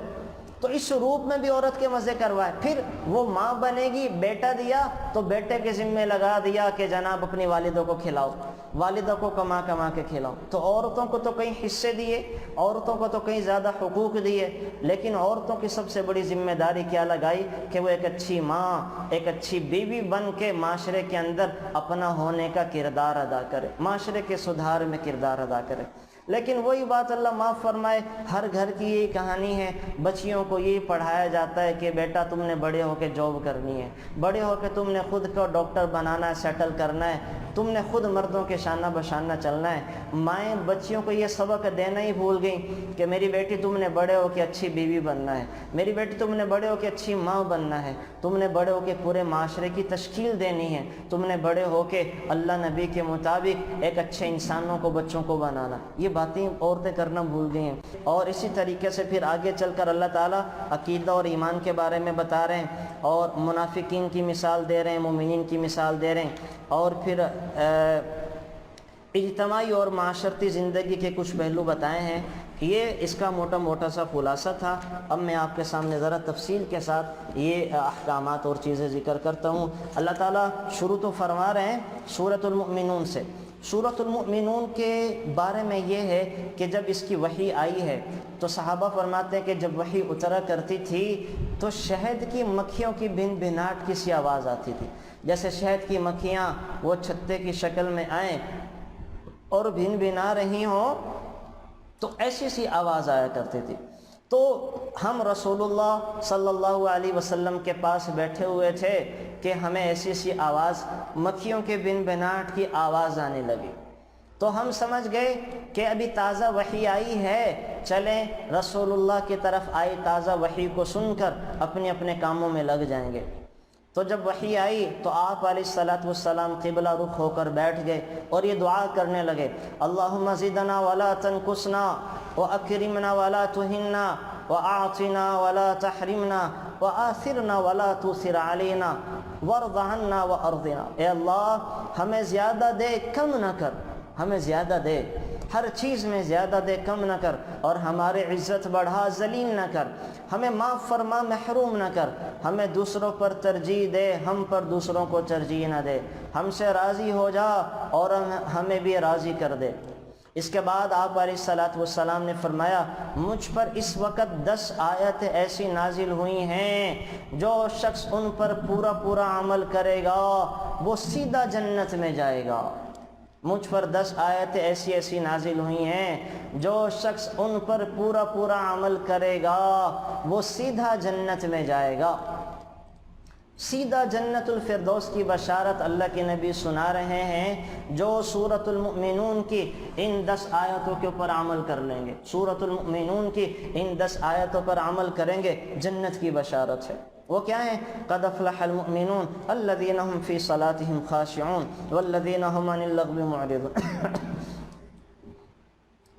تو اس روپ میں بھی عورت کے مزے کروائے۔ پھر وہ ماں بنے گی، بیٹا دیا تو بیٹے کے ذمہ لگا دیا کہ جناب اپنی والدوں کو کھلاؤ، والدہ کو کما کما کے کھلاؤ۔ تو عورتوں کو تو کئی حصے دیے، عورتوں کو تو کئی زیادہ حقوق دیے، لیکن عورتوں کی سب سے بڑی ذمہ داری کیا لگائی کہ وہ ایک اچھی ماں، ایک اچھی بیوی بن کے معاشرے کے اندر اپنا ہونے کا کردار ادا کرے، معاشرے کے سدھار میں کردار ادا کرے۔ لیکن وہی بات اللہ معاف فرمائے، ہر گھر کی یہی کہانی ہے، بچیوں کو یہی پڑھایا جاتا ہے کہ بیٹا تم نے بڑے ہو کے جاب کرنی ہے، بڑے ہو کے تم نے خود کو ڈاکٹر بنانا ہے، سیٹل کرنا ہے۔ تم نے خود مردوں کے شانہ بشانہ چلنا ہے۔ مائیں بچیوں کو یہ سبق دینا ہی بھول گئیں کہ میری بیٹی تم نے بڑے ہو کے اچھی بیوی بننا ہے، میری بیٹی تم نے بڑے ہو کے اچھی ماں بننا ہے، تم نے بڑے ہو کے پورے معاشرے کی تشکیل دینی ہے، تم نے بڑے ہو کے اللہ نبی کے مطابق ایک اچھے انسانوں کو بچوں کو بنانا۔ یہ باتیں عورتیں کرنا بھول گئی ہیں۔ اور اسی طریقے سے پھر آگے چل کر اللہ تعالیٰ عقیدہ اور ایمان کے بارے میں بتا رہے ہیں اور منافقین کی مثال دے رہے ہیں، مومنین کی مثال دے رہے ہیں، اور پھر اجتماعی اور معاشرتی زندگی کے کچھ پہلو بتائے ہیں۔ یہ اس کا موٹا سا خلاصہ تھا۔ اب میں آپ کے سامنے ذرا تفصیل کے ساتھ یہ احکامات اور چیزیں ذکر کرتا ہوں۔ اللہ تعالیٰ شروع تو فرما رہے ہیں سورۃ المؤمنون سے۔ سورۃ المؤمنون کے بارے میں یہ ہے کہ جب اس کی وحی آئی ہے تو صحابہ فرماتے ہیں کہ جب وحی اترا کرتی تھی تو شہد کی مکھیوں کی بن بھناٹ کی سی آواز آتی تھی، جیسے شہد کی مکھیاں وہ چھتے کی شکل میں آئیں اور بھن بھنا رہی ہوں تو ایسی سی آواز آیا کرتی تھی۔ تو ہم رسول اللہ صلی اللہ علیہ وسلم کے پاس بیٹھے ہوئے تھے کہ ہمیں ایسی سی آواز، مکھیوں کے بن بھناٹ کی آواز آنے لگی، تو ہم سمجھ گئے کہ ابھی تازہ وحی آئی ہے، چلیں رسول اللہ کی طرف آئی تازہ وحی کو سن کر اپنے اپنے کاموں میں لگ جائیں گے۔ تو جب وحی آئی تو آپ علیہ السلام قبلہ رخ ہو کر بیٹھ گئے اور یہ دعا کرنے لگے، اللہم زدنا ولا تنقصنا واکرمنا ولا تہنا واعطنا ولا تحرمنا وآثرنا ولا تؤثر علینا وارض عنا وارضنا۔ اے اللہ ہمیں زیادہ دے کم نہ کر، ہمیں زیادہ دے، ہر چیز میں زیادہ دے کم نہ کر، اور ہمارے عزت بڑھا ذلیل نہ کر، ہمیں معاف فرما محروم نہ کر، ہمیں دوسروں پر ترجیح دے ہم پر دوسروں کو ترجیح نہ دے، ہم سے راضی ہو جا اور ہمیں بھی راضی کر دے۔ اس کے بعد آپ علیہ السلام نے فرمایا مجھ پر اس وقت 10 آیتیں ایسی نازل ہوئی ہیں جو شخص ان پر پورا عمل کرے گا وہ سیدھا جنت میں جائے گا۔ مجھ پر 10 آیتیں ایسی نازل ہوئی ہیں جو شخص ان پر پورا عمل کرے گا وہ سیدھا جنت میں جائے گا۔ سیدھا جنت الفردوس کی بشارت اللہ کے نبی سنا رہے ہیں جو سورۃ المؤمنون کی ان 10 آیتوں کے اوپر عمل کر لیں گے، سورۃ المؤمنون کی ان 10 آیتوں پر عمل کریں گے، جنت کی بشارت ہے۔ وہ کیا ہیں؟ قد افلح المؤمنون الذین هم فی صلاتهم خاشعون والذین هم عن اللغو معرضون۔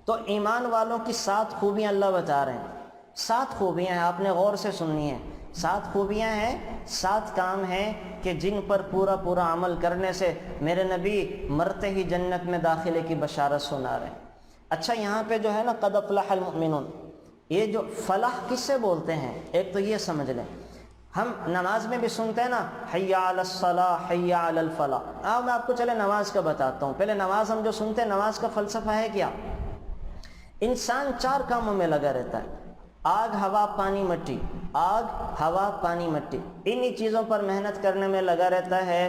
تو ایمان والوں کی 7 خوبیاں اللہ بتا رہے ہیں۔ 7 خوبیاں ہیں، آپ نے غور سے سننی ہیں۔ 7 خوبیاں ہیں، 7 کام ہیں کہ جن پر پورا عمل کرنے سے میرے نبی مرتے ہی جنت میں داخلے کی بشارت سنا رہے ہیں۔ اچھا یہاں پہ جو ہے نا قد افلح المؤمنون، یہ جو فلاح کس سے بولتے ہیں ایک تو یہ سمجھ لیں۔ ہم نماز میں بھی سنتے ہیں نا حی علی الصلاح حی علی الفلاح۔ میں آپ کو چلے نماز کا بتاتا ہوں۔ پہلے نماز ہم جو سنتے ہیں، نماز کا فلسفہ ہے کیا؟ انسان 4 کاموں میں لگا رہتا ہے، آگ ہوا پانی مٹی، آگ ہوا پانی مٹی، انہی چیزوں پر محنت کرنے میں لگا رہتا ہے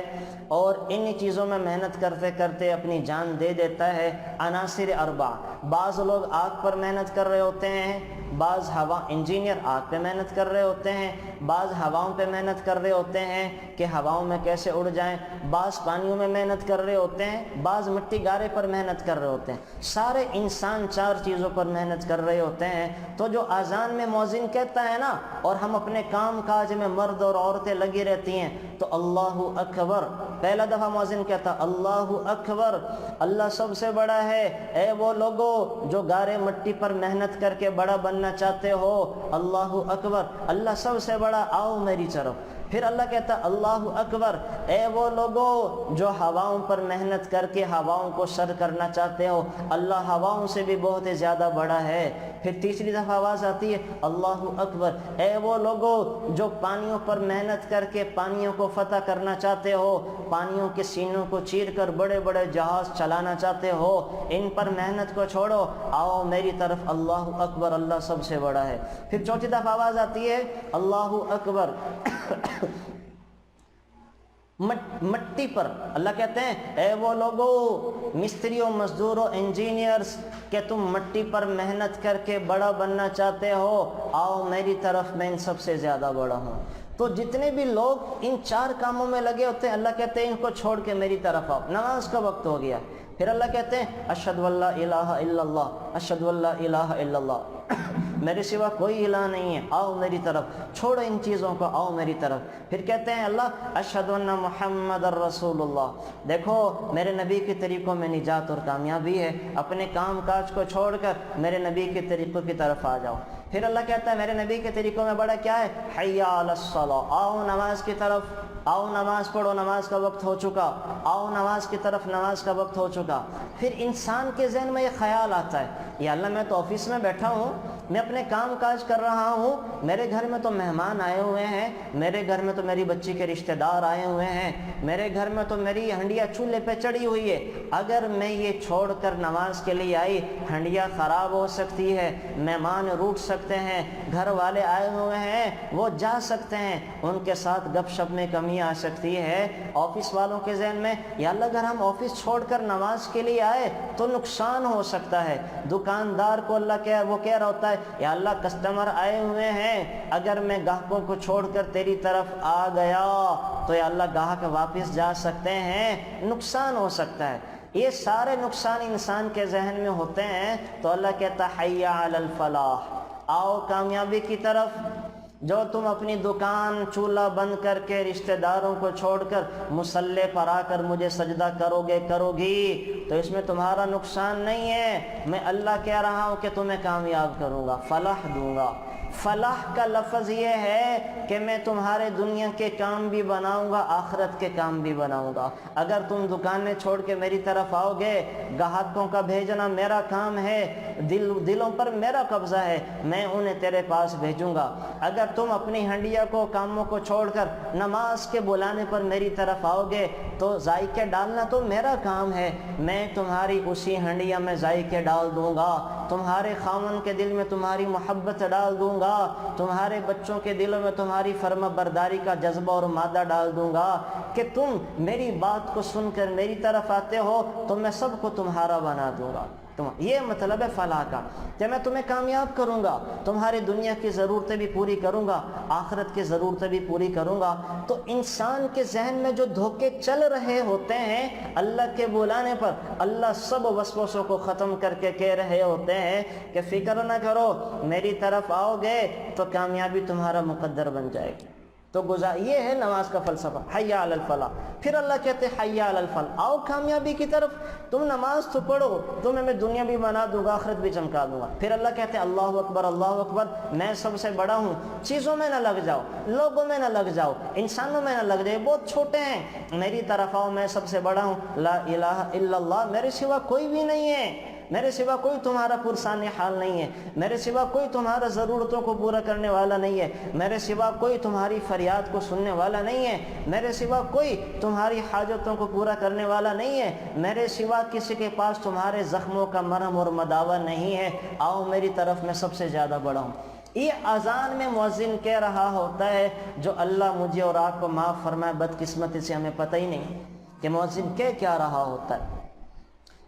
اور انہی چیزوں میں محنت کرتے کرتے اپنی جان دے دیتا ہے۔ عناصر 4، بعض لوگ آگ پر محنت کر رہے ہوتے ہیں، بعض ہوا انجینئر آگ پہ محنت کر رہے ہوتے ہیں، بعض ہواؤں پہ محنت کر رہے ہوتے ہیں کہ ہواؤں میں کیسے اڑ جائیں، بعض پانیوں میں محنت کر رہے ہوتے ہیں، بعض مٹی گارے پر محنت کر رہے ہوتے ہیں۔ سارے انسان 4 چیزوں پر محنت کر رہے ہوتے ہیں۔ تو جو اذان میں مؤذن کہتا ہے نا اور ہم اپنے کام کاج میں مرد اور عورتیں لگی رہتی ہیں تو اللہ اکبر، پہلا دفعہ مؤذن کہتا اللہ اکبر، اللہ سب سے بڑا ہے۔ اے وہ لوگو جو گارے مٹی پر محنت کر کے بڑا بننا چاہتے ہو، اللہ اکبر، اللہ سب سے بڑا، آؤ میری طرف۔ پھر اللہ کہتا اللہ اکبر، اے وہ لوگو جو ہواؤں پر محنت کر کے ہواؤں کو سر کرنا چاہتے ہو، اللہ ہواؤں سے بھی بہت زیادہ بڑا ہے۔ پھر تیسری دفعہ آواز آتی ہے اللہ اکبر، اے وہ لوگو جو پانیوں پر محنت کر کے پانیوں کو فتح کرنا چاہتے ہو، پانیوں کے سینوں کو چیر کر بڑے بڑے جہاز چلانا چاہتے ہو، ان پر محنت کو چھوڑو، آؤ میری طرف، اللہ اکبر، اللہ سب سے بڑا ہے۔ پھر چوتھی دفعہ آواز آتی ہے اللہ اکبر، مٹی پر اللہ کہتے ہیں اے وہ لوگو مستریوں مزدوروں انجینئرز کہ تم مٹی پر محنت کر کے بڑا بننا چاہتے ہو، آؤ میری طرف، میں ان سب سے زیادہ بڑا ہوں۔ تو جتنے بھی لوگ ان 4 کاموں میں لگے ہوتے ہیں اللہ کہتے ہیں ان کو چھوڑ کے میری طرف آؤ، نماز کا وقت ہو گیا، پھر اللہ کہتے ہیں اشہد ان لا الہ الا اللہ، اشہد ان لا الہ الا اللہ، میرے سوا کوئی الہ نہیں ہے، آؤ میری طرف، چھوڑو ان چیزوں کو، آؤ میری طرف۔ پھر کہتے ہیں اللہ اشہد ان محمد الرسول اللہ، دیکھو میرے نبی کے طریقوں میں نجات اور کامیابی ہے، اپنے کام کاج کو چھوڑ کر میرے نبی کے طریقوں کی طرف آ جاؤ۔ پھر اللہ کہتا ہے میرے نبی کے طریقوں میں بڑا کیا ہے، حی علی الصلاۃ، آؤ نماز کی طرف، آؤ نماز پڑھو، نماز کا وقت ہو چکا، آؤ نماز کی طرف، نماز کا وقت ہو چکا۔ پھر انسان کے ذہن میں یہ خیال آتا ہے یا اللہ میں تو آفس میں بیٹھا ہوں، میں اپنے کام کاج کر رہا ہوں، میرے گھر میں تو مہمان آئے ہوئے ہیں، میرے گھر میں تو میری بچی کے رشتہ دار آئے ہوئے ہیں، میرے گھر میں تو میری ہنڈیا چولہے پہ چڑھی ہوئی ہے، اگر میں یہ چھوڑ کر نماز کے لیے آئی، ہنڈیا خراب ہو سکتی ہے، مہمان روٹ سکتے ہیں، گھر والے آئے ہوئے ہیں وہ جا سکتے ہیں، ان کے ساتھ گپ شپ میں کمی آ سکتی ہے۔ آفس والوں کے ذہن میں یا اللہ اگر ہم آفس چھوڑ کر نماز کے لیے آئے تو نقصان ہو سکتا ہے۔ دکاندار کو اللہ وہ کہہ رہا ہوتا ہے یا اللہ کسٹمر آئے ہوئے ہیں، اگر میں گاہکوں کو چھوڑ کر تیری طرف آ گیا تو یا اللہ گاہک واپس جا سکتے ہیں، نقصان ہو سکتا ہے۔ یہ سارے نقصان انسان کے ذہن میں ہوتے ہیں تو اللہ کہتا ہے حی علی الفلاح، آؤ کامیابی کی طرف۔ جو تم اپنی دکان چولہا بند کر کے رشتہ داروں کو چھوڑ کر مصلی پر آ کر مجھے سجدہ کرو گی تو اس میں تمہارا نقصان نہیں ہے، میں اللہ کہہ رہا ہوں کہ تمہیں کامیاب کروں گا، فلاح دوں گا۔ فلاح کا لفظ یہ ہے کہ میں تمہارے دنیا کے کام بھی بناؤں گا، آخرت کے کام بھی بناؤں گا۔ اگر تم دکانیں چھوڑ کے میری طرف آؤ گے، گاہکوں کا بھیجنا میرا کام ہے، دلوں پر میرا قبضہ ہے، میں انہیں تیرے پاس بھیجوں گا۔ اگر تم اپنی ہنڈیا کو کاموں کو چھوڑ کر نماز کے بلانے پر میری طرف آؤ گے تو ذائقے ڈالنا تو میرا کام ہے، میں تمہاری اسی ہنڈیا میں ذائقے ڈال دوں گا، تمہارے خاوند کے دل میں تمہاری محبت ڈال دوں گا، تمہارے بچوں کے دلوں میں تمہاری فرما برداری کا جذبہ اور مادہ ڈال دوں گا کہ تم میری بات کو سن کر میری طرف آتے ہو تو میں سب کو تمہارا بنا دوں گا۔ یہ مطلب ہے فلاح کا کہ میں تمہیں کامیاب کروں گا، تمہاری دنیا کی ضرورتیں بھی پوری کروں گا، آخرت کی ضرورتیں بھی پوری کروں گا۔ تو انسان کے ذہن میں جو دھوکے چل رہے ہوتے ہیں اللہ کے بلانے پر، اللہ سب وسوسوں کو ختم کر کے کہہ رہے ہوتے ہیں کہ فکر نہ کرو، میری طرف آؤ گے تو کامیابی تمہارا مقدر بن جائے گی۔ تو یہ ہے نماز کا فلسفہ، حی علی الفلاح۔ پھر اللہ کہتے ہیں حی علی الفلاح، آؤ کامیابی کی طرف، تم نماز تو پڑھو، تمہیں میں دنیا بھی بنا دوں گا، آخرت بھی چمکا دوں گا۔ پھر اللہ کہتے ہیں اللہ اکبر اللہ اکبر، میں سب سے بڑا ہوں، چیزوں میں نہ لگ جاؤ، لوگوں میں نہ لگ جاؤ، انسانوں میں نہ لگ جاؤ، بہت چھوٹے ہیں، میری طرف آؤ، میں سب سے بڑا ہوں، لا الہ الا اللہ، میرے سوا کوئی بھی نہیں ہے، میرے سوا کوئی تمہارا پرسان حال نہیں ہے، میرے سوا کوئی تمہارا ضرورتوں کو پورا کرنے والا نہیں ہے، میرے سوا کوئی تمہاری فریاد کو سننے والا نہیں ہے، میرے سوا کوئی تمہاری حاجتوں کو پورا کرنے والا نہیں ہے، میرے سوا کسی کے پاس تمہارے زخموں کا مرہم اور مداوا نہیں ہے، آؤ میری طرف، میں سب سے زیادہ بڑا ہوں۔ یہ اذان میں مؤذن کہہ رہا ہوتا ہے، جو اللہ مجھے اور آپ کو معاف فرمائے، بدقسمتی سے ہمیں پتہ ہی نہیں کہ مؤذن کیا رہا ہوتا ہے۔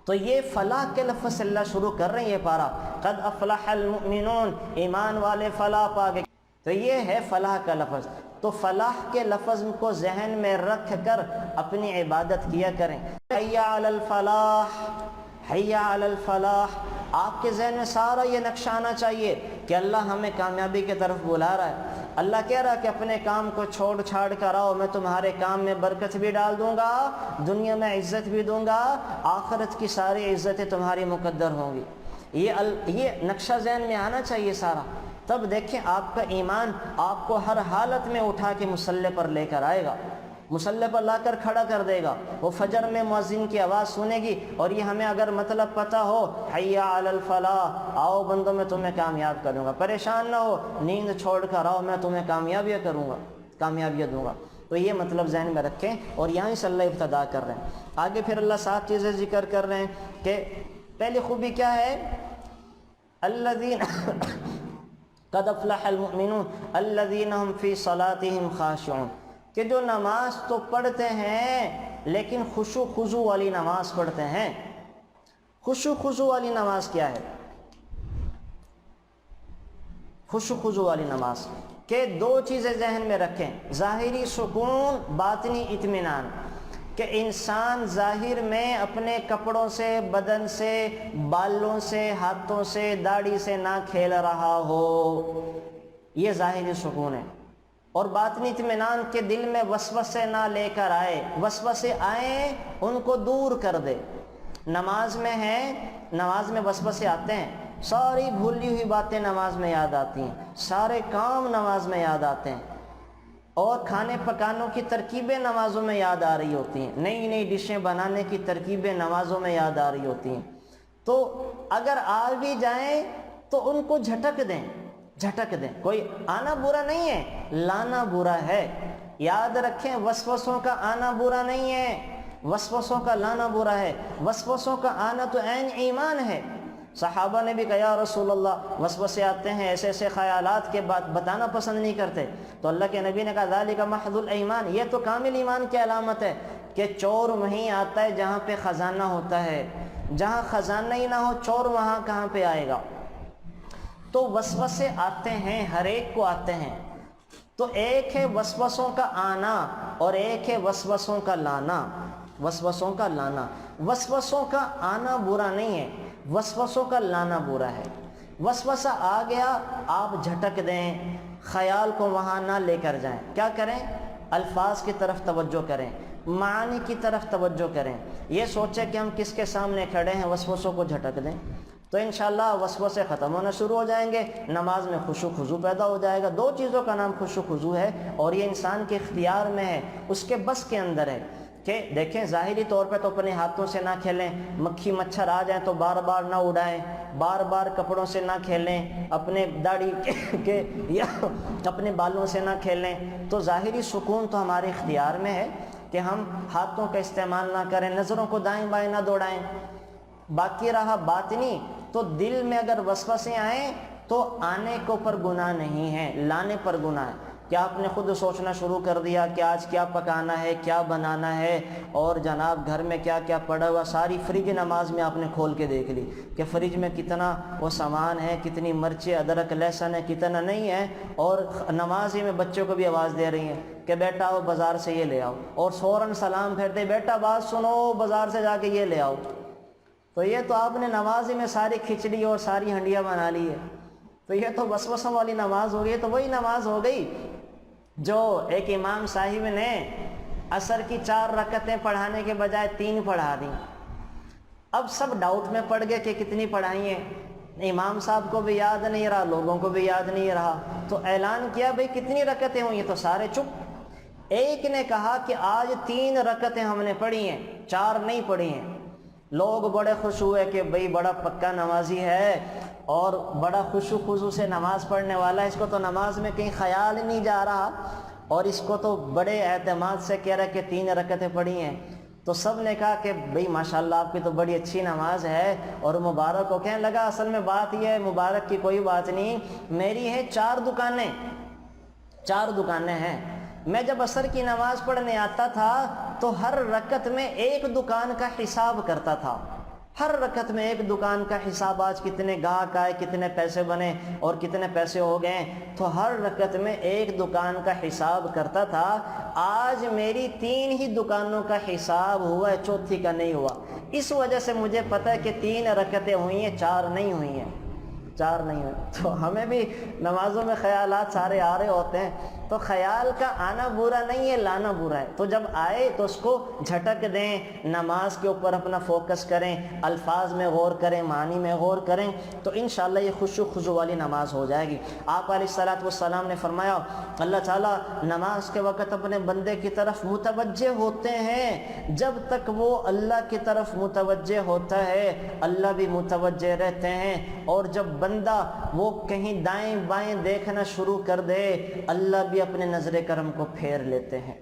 تو یہ فلاح کے لفظ سے اللہ شروع کر رہے ہیں یہ پارا، قد افلح المؤمنون، ایمان والے فلاح پا گئے۔ تو یہ ہے فلاح کا لفظ۔ تو فلاح کے لفظ کو ذہن میں رکھ کر اپنی عبادت کیا کریں۔ حی علی الفلاح، حی علی الفلاح، آپ کے ذہن میں سارا یہ نقشہ آنا چاہیے کہ اللہ ہمیں کامیابی کی طرف بلا رہا ہے۔ اللہ کہہ رہا ہے کہ اپنے کام کو چھوڑ چھاڑ کر آؤ، میں تمہارے کام میں برکت بھی ڈال دوں گا، دنیا میں عزت بھی دوں گا، آخرت کی ساری عزتیں تمہاری مقدر ہوں گی۔ یہ نقشہ ذہن میں آنا چاہیے سارا، تب دیکھیں آپ کا ایمان آپ کو ہر حالت میں اٹھا کے مصلی پر لے کر آئے گا، مصلی پر لا کر کھڑا کر دے گا۔ وہ فجر میں مؤذن کی آواز سنے گی، اور یہ ہمیں اگر مطلب پتہ ہو حی علی الفلاح، آؤ بندوں میں تمہیں کامیاب کروں گا، پریشان نہ ہو، نیند چھوڑ کر آؤ، میں تمہیں کامیابی کروں گا، کامیابی دوں گا۔ تو یہ مطلب ذہن میں رکھیں، اور یہاں سے اللہ ابتدا کر رہے ہیں۔ آگے پھر اللہ 7 چیزیں ذکر کر رہے ہیں کہ پہلی خوبی کیا ہے، الذین قد افلح المؤمنون الذین هم فی صلاتهم خاشعون، کہ جو نماز تو پڑھتے ہیں لیکن خشوع خضوع والی نماز پڑھتے ہیں۔ خشوع خضوع والی نماز کیا ہے؟ خشوع خضوع والی نماز کہ دو چیزیں ذہن میں رکھیں، ظاہری سکون، باطنی اطمینان، کہ انسان ظاہر میں اپنے کپڑوں سے، بدن سے، بالوں سے، ہاتھوں سے، داڑھی سے نہ کھیل رہا ہو، یہ ظاہری سکون ہے۔ اور باطنی اطمینان کے دل میں وسوسے نہ لے کر آئے، وسوسے آئیں ان کو دور کر دے۔ نماز میں ہیں، نماز میں وسوسے آتے ہیں، ساری بھولی ہوئی باتیں نماز میں یاد آتی ہیں، سارے کام نماز میں یاد آتے ہیں، اور کھانے پکانوں کی ترکیبیں نمازوں میں یاد آ رہی ہوتی ہیں، نئی نئی ڈشیں بنانے کی ترکیبیں نمازوں میں یاد آ رہی ہوتی ہیں۔ تو اگر آ بھی جائیں تو ان کو جھٹک دیں، جھٹک دیں۔ کوئی آنا برا نہیں ہے، لانا برا ہے۔ یاد رکھیں، وسوسوں کا آنا برا نہیں ہے، وسوسوں کا لانا برا ہے۔ وسوسوں کا آنا تو عین ایمان ہے۔ صحابہ نے بھی کہا یا رسول اللہ وسوسے آتے ہیں، ایسے ایسے خیالات کے بات بتانا پسند نہیں کرتے، تو اللہ کے نبی نے کہا ذالک محض الایمان، یہ تو کامل ایمان کی علامت ہے کہ چور وہیں آتا ہے جہاں پہ خزانہ ہوتا ہے، جہاں خزانہ ہی نہ ہو چور وہاں کہاں پہ آئے گا۔ تو وسوسے آتے ہیں، ہر ایک کو آتے ہیں۔ تو ایک ہے وسوسوں کا آنا اور ایک ہے وسوسوں کا لانا، وسوسوں کا لانا۔ وسوسوں کا آنا برا نہیں ہے، وسوسوں کا لانا برا ہے۔ وسوسہ آ گیا، آپ جھٹک دیں، خیال کو وہاں نہ لے کر جائیں۔ کیا کریں؟ الفاظ کی طرف توجہ کریں، معانی کی طرف توجہ کریں۔ یہ سوچیں کہ ہم کس کے سامنے کھڑے ہیں، وسوسوں کو جھٹک دیں تو انشاءاللہ وسوسے ختم ہونا شروع ہو جائیں گے، نماز میں خشوع خضوع پیدا ہو جائے گا۔ دو چیزوں کا نام خشوع خضوع ہے، اور یہ انسان کے اختیار میں ہے، اس کے بس کے اندر ہے۔ کہ دیکھیں ظاہری طور پہ تو اپنے ہاتھوں سے نہ کھیلیں، مکھی مچھر آ جائیں تو بار بار نہ اڑائیں، بار بار کپڑوں سے نہ کھیلیں، اپنے داڑھی کے یا اپنے بالوں سے نہ کھیلیں۔ تو ظاہری سکون تو ہمارے اختیار میں ہے کہ ہم ہاتھوں کا استعمال نہ کریں، نظروں کو دائیں بائیں نہ دوڑائیں۔ باقی رہا باطنی، تو دل میں اگر وسوسے آئیں تو آنے کے اوپر گناہ نہیں ہے، لانے پر گناہ ہے۔ کیا آپ نے خود سوچنا شروع کر دیا کہ آج کیا پکانا ہے، کیا بنانا ہے، اور جناب گھر میں کیا کیا پڑا ہوا، ساری فریج نماز میں آپ نے کھول کے دیکھ لی کہ فریج میں کتنا وہ سامان ہے، کتنی مرچیں، ادرک، لہسن ہے، کتنا نہیں ہے، اور نماز ہی میں بچوں کو بھی آواز دے رہی ہیں کہ بیٹا آؤ بازار سے یہ لے آؤ، اور فوراً سلام پھیرتے بیٹا بات سنو بازار سے جا کے یہ لے آؤ۔ تو یہ تو آپ نے نماز ہی میں ساری کھچڑی اور ساری ہنڈیاں بنا لی ہے۔ تو یہ تو وسوسوں والی نماز ہو گئی، تو وہی نماز ہو گئی جو ایک امام صاحب نے عصر کی 4 رکعتیں پڑھانے کے بجائے 3 پڑھا دیں۔ اب سب ڈاؤٹ میں پڑ گئے کہ کتنی پڑھائی ہیں، امام صاحب کو بھی یاد نہیں رہا، لوگوں کو بھی یاد نہیں رہا، تو اعلان کیا بھئی کتنی رکعتیں ہوئی ہیں، تو سارے چپ۔ ایک نے کہا کہ آج 3 رکعتیں ہم نے پڑھی ہیں، 4 نہیں پڑھی ہیں۔ لوگ بڑے خوش ہوئے کہ بھئی بڑا پکا نمازی ہے اور بڑا خشوع خضوع سے نماز پڑھنے والا ہے، اس کو تو نماز میں کہیں خیال ہی نہیں جا رہا، اور اس کو تو بڑے اعتماد سے کہہ رہا کہ 3 رکعتیں پڑھی ہیں۔ تو سب نے کہا کہ بھئی ماشاءاللہ آپ کی تو بڑی اچھی نماز ہے اور مبارک ہو۔ کہنے لگا اصل میں بات یہ ہے، مبارک کی کوئی بات نہیں، میری ہے 4 دکانیں، 4 دکانیں ہیں۔ میں جب عصر کی نماز پڑھنے آتا تھا تو ہر رکعت میں 1 دکان کا حساب کرتا تھا، ہر رکعت میں 1 دکان کا حساب، آج کتنے گاہک آئے، کتنے پیسے بنے اور کتنے پیسے ہو گئے، تو ہر رکعت میں 1 دکان کا حساب کرتا تھا۔ آج میری 3 ہی دکانوں کا حساب ہوا ہے، چوتھی کا نہیں ہوا۔ اس وجہ سے مجھے پتہ ہے کہ 3 رکعتیں ہوئی ہیں، 4 نہیں ہوئی ہیں، 4 نہیں ہوئی۔ تو ہمیں بھی نمازوں میں خیالات سارے آ رہے ہوتے ہیں، تو خیال کا آنا برا نہیں ہے، لانا برا ہے۔ تو جب آئے تو اس کو جھٹک دیں، نماز کے اوپر اپنا فوکس کریں، الفاظ میں غور کریں، معنی میں غور کریں، تو انشاءاللہ یہ خشوع خضوع والی نماز ہو جائے گی۔ آپ علیہ السلام نے فرمایا اللہ تعالیٰ نماز کے وقت اپنے بندے کی طرف متوجہ ہوتے ہیں، جب تک وہ اللہ کی طرف متوجہ ہوتا ہے اللہ بھی متوجہ رہتے ہیں، اور جب بندہ وہ کہیں دائیں بائیں دیکھنا شروع کر دے اللہ بھی اپنے نظر کرم کو پھیر لیتے ہیں۔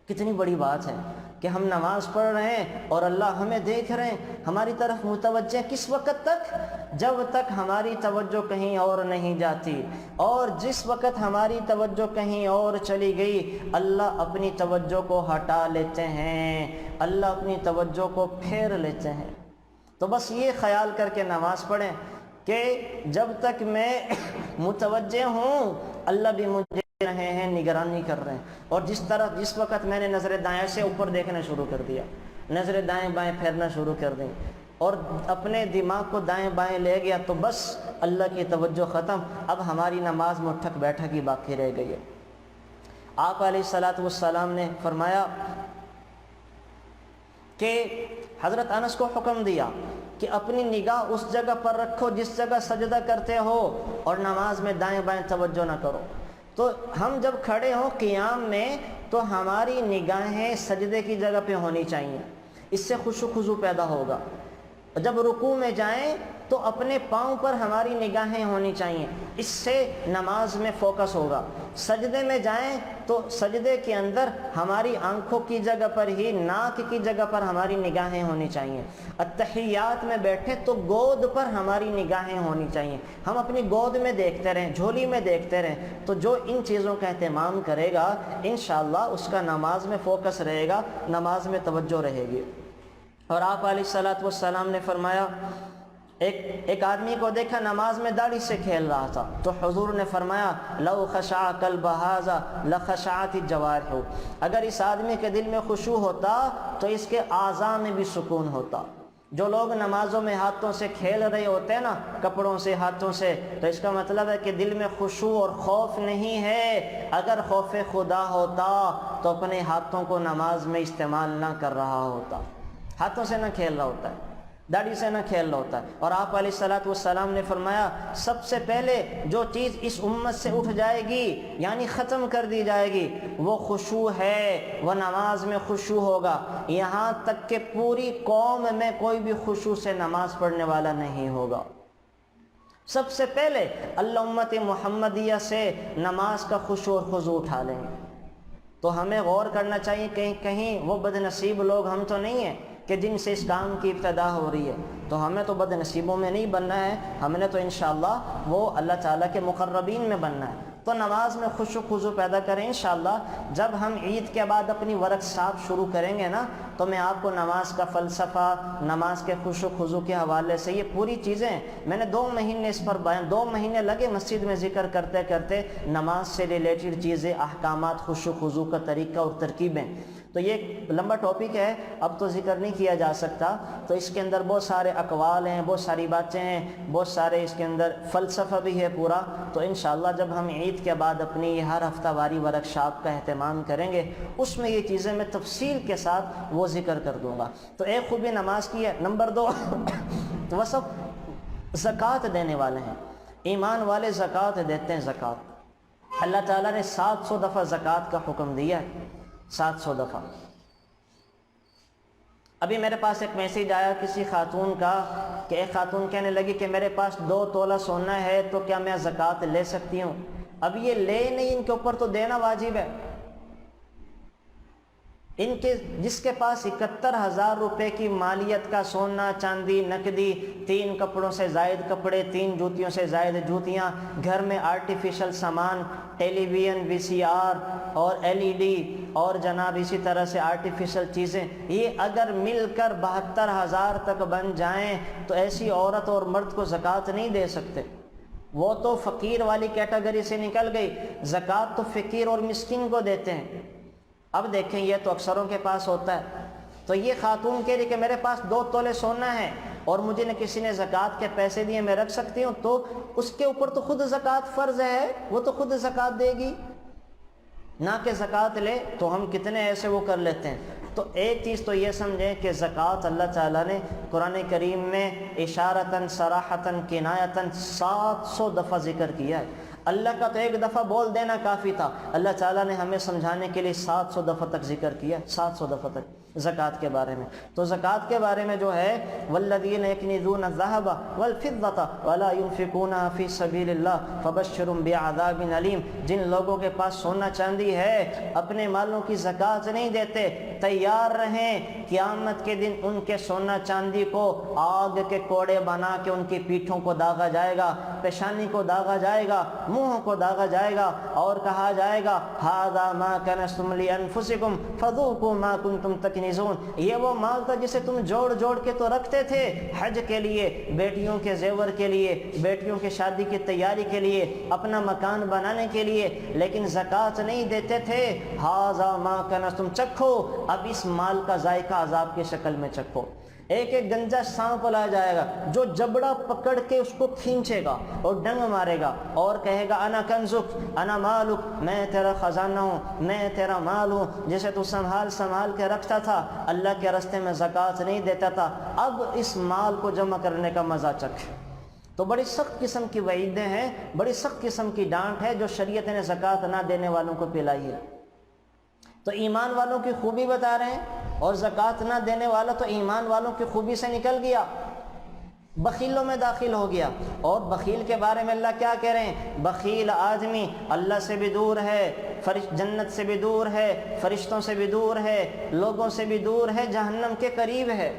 کتنی بڑی بات ہے کہ ہم نماز پڑھ رہے ہیں اور اللہ ہمیں دیکھ رہے ہیں، ہماری طرف متوجہ، کس وقت تک؟ جب تک ہماری توجہ کہیں اور نہیں جاتی، اور جس وقت ہماری توجہ کہیں اور چلی گئی اللہ اپنی توجہ کو ہٹا لیتے ہیں، اللہ اپنی توجہ کو پھیر لیتے ہیں۔ تو بس یہ خیال کر کے نماز پڑھیں کہ جب تک میں متوجہ ہوں اللہ بھی مجھے رہے ہیں، نگرانی کر رہے ہیں۔ اور جس وقت میں نے نظر دائیں سے اوپر دیکھنا شروع کر دیا، نظر دائیں بائیں پھیرنا شروع کر دیں اور اپنے دماغ کو دائیں بائیں لے گیا تو بس اللہ کی توجہ ختم۔ اب ہماری نماز میں اٹھک بیٹھک ہی باقی رہ گئی ہے۔ آپ علیہ الصلوۃ والسلام نے فرمایا کہ حضرت انس کو حکم دیا کہ اپنی نگاہ اس جگہ پر رکھو جس جگہ سجدہ کرتے ہو اور نماز میں دائیں بائیں توجہ نہ کرو۔ تو ہم جب کھڑے ہوں قیام میں تو ہماری نگاہیں سجدے کی جگہ پہ ہونی چاہیے، اس سے خشوع خضوع پیدا ہوگا۔ جب رکوع میں جائیں تو اپنے پاؤں پر ہماری نگاہیں ہونی چاہیے، اس سے نماز میں فوکس ہوگا۔ سجدے میں جائیں تو سجدے کے اندر ہماری آنکھوں کی جگہ پر ہی، ناک کی جگہ پر ہماری نگاہیں ہونی چاہیے۔ اتحیات میں بیٹھے تو گود پر ہماری نگاہیں ہونی چاہیے، ہم اپنی گود میں دیکھتے رہیں، جھولی میں دیکھتے رہیں۔ تو جو ان چیزوں کا اہتمام کرے گا انشاءاللہ اس کا نماز میں فوکس رہے گا، نماز میں توجہ رہے گی۔ اور آپ علیہ الصلوۃ والسلام نے فرمایا ایک آدمی کو دیکھا نماز میں داڑھی سے کھیل رہا تھا، تو حضور نے فرمایا لو خشع قلب ھذا لخشعت الجوارح، اگر اس آدمی کے دل میں خشوع ہوتا تو اس کے اعضاء میں بھی سکون ہوتا۔ جو لوگ نمازوں میں ہاتھوں سے کھیل رہے ہوتے ہیں نا، کپڑوں سے، ہاتھوں سے، تو اس کا مطلب ہے کہ دل میں خشوع اور خوف نہیں ہے۔ اگر خوف خدا ہوتا تو اپنے ہاتھوں کو نماز میں استعمال نہ کر رہا ہوتا، ہاتھوں سے نہ کھیل رہا ہوتا ہے، داڑھی سے نہ کھیل رہا ہوتا ہے۔ اور آپ علیہ الصلوۃ والسلام نے فرمایا سب سے پہلے جو چیز اس امت سے اٹھ جائے گی یعنی ختم کر دی جائے گی وہ خشوع ہے، وہ نماز میں خشوع ہوگا، یہاں تک کہ پوری قوم میں کوئی بھی خشوع سے نماز پڑھنے والا نہیں ہوگا۔ سب سے پہلے اللہ امت محمدیہ سے نماز کا خشوع اور خضوع اٹھا لیں گے۔ تو ہمیں غور کرنا چاہیے کہیں وہ بد نصیب لوگ ہم تو نہیں ہیں کہ جن سے اس کام کی ابتدا ہو رہی ہے، تو ہمیں تو بد نصیبوں میں نہیں بننا ہے، ہم نے تو انشاءاللہ وہ اللہ تعالیٰ کے مقربین میں بننا ہے۔ تو نماز میں خشوع خضوع پیدا کریں انشاءاللہ۔ جب ہم عید کے بعد اپنی ورک شاپ شروع کریں گے نا تو میں آپ کو نماز کا فلسفہ، نماز کے خشوع خضوع کے حوالے سے یہ پوری چیزیں میں نے 2 مہینے اس پر 2 مہینے لگے مسجد میں ذکر کرتے کرتے، نماز سے ریلیٹڈ چیزیں، احکامات، خشوع خضوع کا طریقہ اور ترکیبیں۔ تو یہ ایک لمبا ٹاپک ہے، اب تو ذکر نہیں کیا جا سکتا، تو اس کے اندر بہت سارے اقوال ہیں، بہت ساری باتیں ہیں، بہت سارے اس کے اندر فلسفہ بھی ہے پورا۔ تو انشاءاللہ جب ہم عید کے بعد اپنی یہ ہر ہفتہ واری ورک شاپ کا اہتمام کریں گے اس میں یہ چیزیں میں تفصیل کے ساتھ وہ ذکر کر دوں گا۔ تو ایک خوبی نماز کی ہے۔ نمبر 2 وہ سب زکوٰۃ دینے والے ہیں، ایمان والے زکوٰۃ دیتے ہیں۔ زکوٰۃ اللہ تعالیٰ نے 700 دفعہ زکوٰۃ کا حکم دیا ہے، 700 دفعہ۔ ابھی میرے پاس ایک میسیج آیا کسی خاتون کا کہ ایک خاتون کہنے لگی کہ میرے پاس 2 تولہ سونا ہے تو کیا میں زکوٰۃ لے سکتی ہوں؟ اب یہ لے نہیں، ان کے اوپر تو دینا واجب ہے۔ ان کے جس کے پاس 71,000 روپے کی مالیت کا سونا، چاندی، نقدی، 3 کپڑوں سے زائد کپڑے، 3 جوتیوں سے زائد جوتیاں، گھر میں آرٹیفیشل سامان، ٹیلی ویژن، VCR اور LED اور جناب اسی طرح سے آرٹیفیشل چیزیں، یہ اگر مل کر 72,000 تک بن جائیں تو ایسی عورت اور مرد کو زکوٰۃ نہیں دے سکتے۔ وہ تو فقیر والی کیٹیگری سے نکل گئی، زکوٰۃ تو فقیر اور مسکین کو دیتے ہیں۔ اب دیکھیں یہ تو اکثروں کے پاس ہوتا ہے۔ تو یہ خاتون کہہ رہی کہ میرے پاس 2 تولے سونا ہے اور مجھے نہ کسی نے زکوٰۃ کے پیسے دیے، میں رکھ سکتی ہوں؟ تو اس کے اوپر تو خود زکوٰۃ فرض ہے، وہ تو خود زکوٰۃ دے گی، نہ کہ زکوٰۃ لے۔ تو ہم کتنے ایسے وہ کر لیتے ہیں۔ تو ایک چیز تو یہ سمجھیں کہ زکوٰۃ اللہ تعالیٰ نے قرآن کریم میں اشارتاً، صراحتاً، کنایتاً 700 دفعہ ذکر کیا ہے۔ اللہ کا تو 1 دفعہ بول دینا کافی تھا، اللہ تعالیٰ نے ہمیں سمجھانے کے لیے 700 دفعہ تک ذکر کیا، 700 دفعہ تک زکوٰۃ کے بارے میں۔ تو زکوٰۃ کے بارے میں جو ہے والذین یکنزون الذھب والفضة ولا ينفقونها فی سبیل اللہ فبشرهم بعذاب علیم، جن لوگوں کے پاس سونا چاندی ہے اپنے مالوں کی زکوٰۃ نہیں دیتے، تیار رہیں قیامت کے دن ان کے سونا چاندی کو آگ کے کوڑے بنا کے ان کی پیٹھوں کو داغا جائے گا، پیشانی کو داغا جائے گا، منہ کو داغا جائے گا، اور کہا جائے گا ھذا ما کنزتم لانفسکم فذوقوا ما کنتم تکنزون، یہ وہ مال تھا جسے تم جوڑ جوڑ کے تو رکھتے تھے حج کے لیے، بیٹیوں کے زیور کے لیے، بیٹیوں کی شادی کی تیاری کے لیے، اپنا مکان بنانے کے لیے، لیکن زکوٰۃ نہیں دیتے تھے۔ ھذا ما کنزتم، چکھو اب اس مال کا ذائقہ عذاب کی شکل میں چکھو۔ ایک ایک گنجا سانپ لایا جائے گا جو جبڑا پکڑ کے اس کو کھینچے گا اور ڈنگ مارے گا اور کہے گا انا کنزک انا مالک، میں تیرا خزانہ ہوں، میں تیرا مال ہوں جسے تو سنبھال کے رکھتا تھا، اللہ کے راستے میں زکوٰۃ نہیں دیتا تھا، اب اس مال کو جمع کرنے کا مزہ چکھ۔ تو بڑی سخت قسم کی وعیدیں ہیں، بڑی سخت قسم کی ڈانٹ ہے جو شریعت نے زکوٰۃ نہ دینے والوں کو پلائی ہے۔ تو ایمان والوں کی خوبی بتا رہے ہیں، اور زکوٰۃ نہ دینے والا تو ایمان والوں کی خوبی سے نکل گیا، بخیلوں میں داخل ہو گیا۔ اور بخیل کے بارے میں اللہ کیا کہہ رہے ہیں؟ بخیل آدمی اللہ سے بھی دور ہے، جنت سے بھی دور ہے، فرشتوں سے بھی دور ہے، لوگوں سے بھی دور ہے، جہنم کے قریب ہے،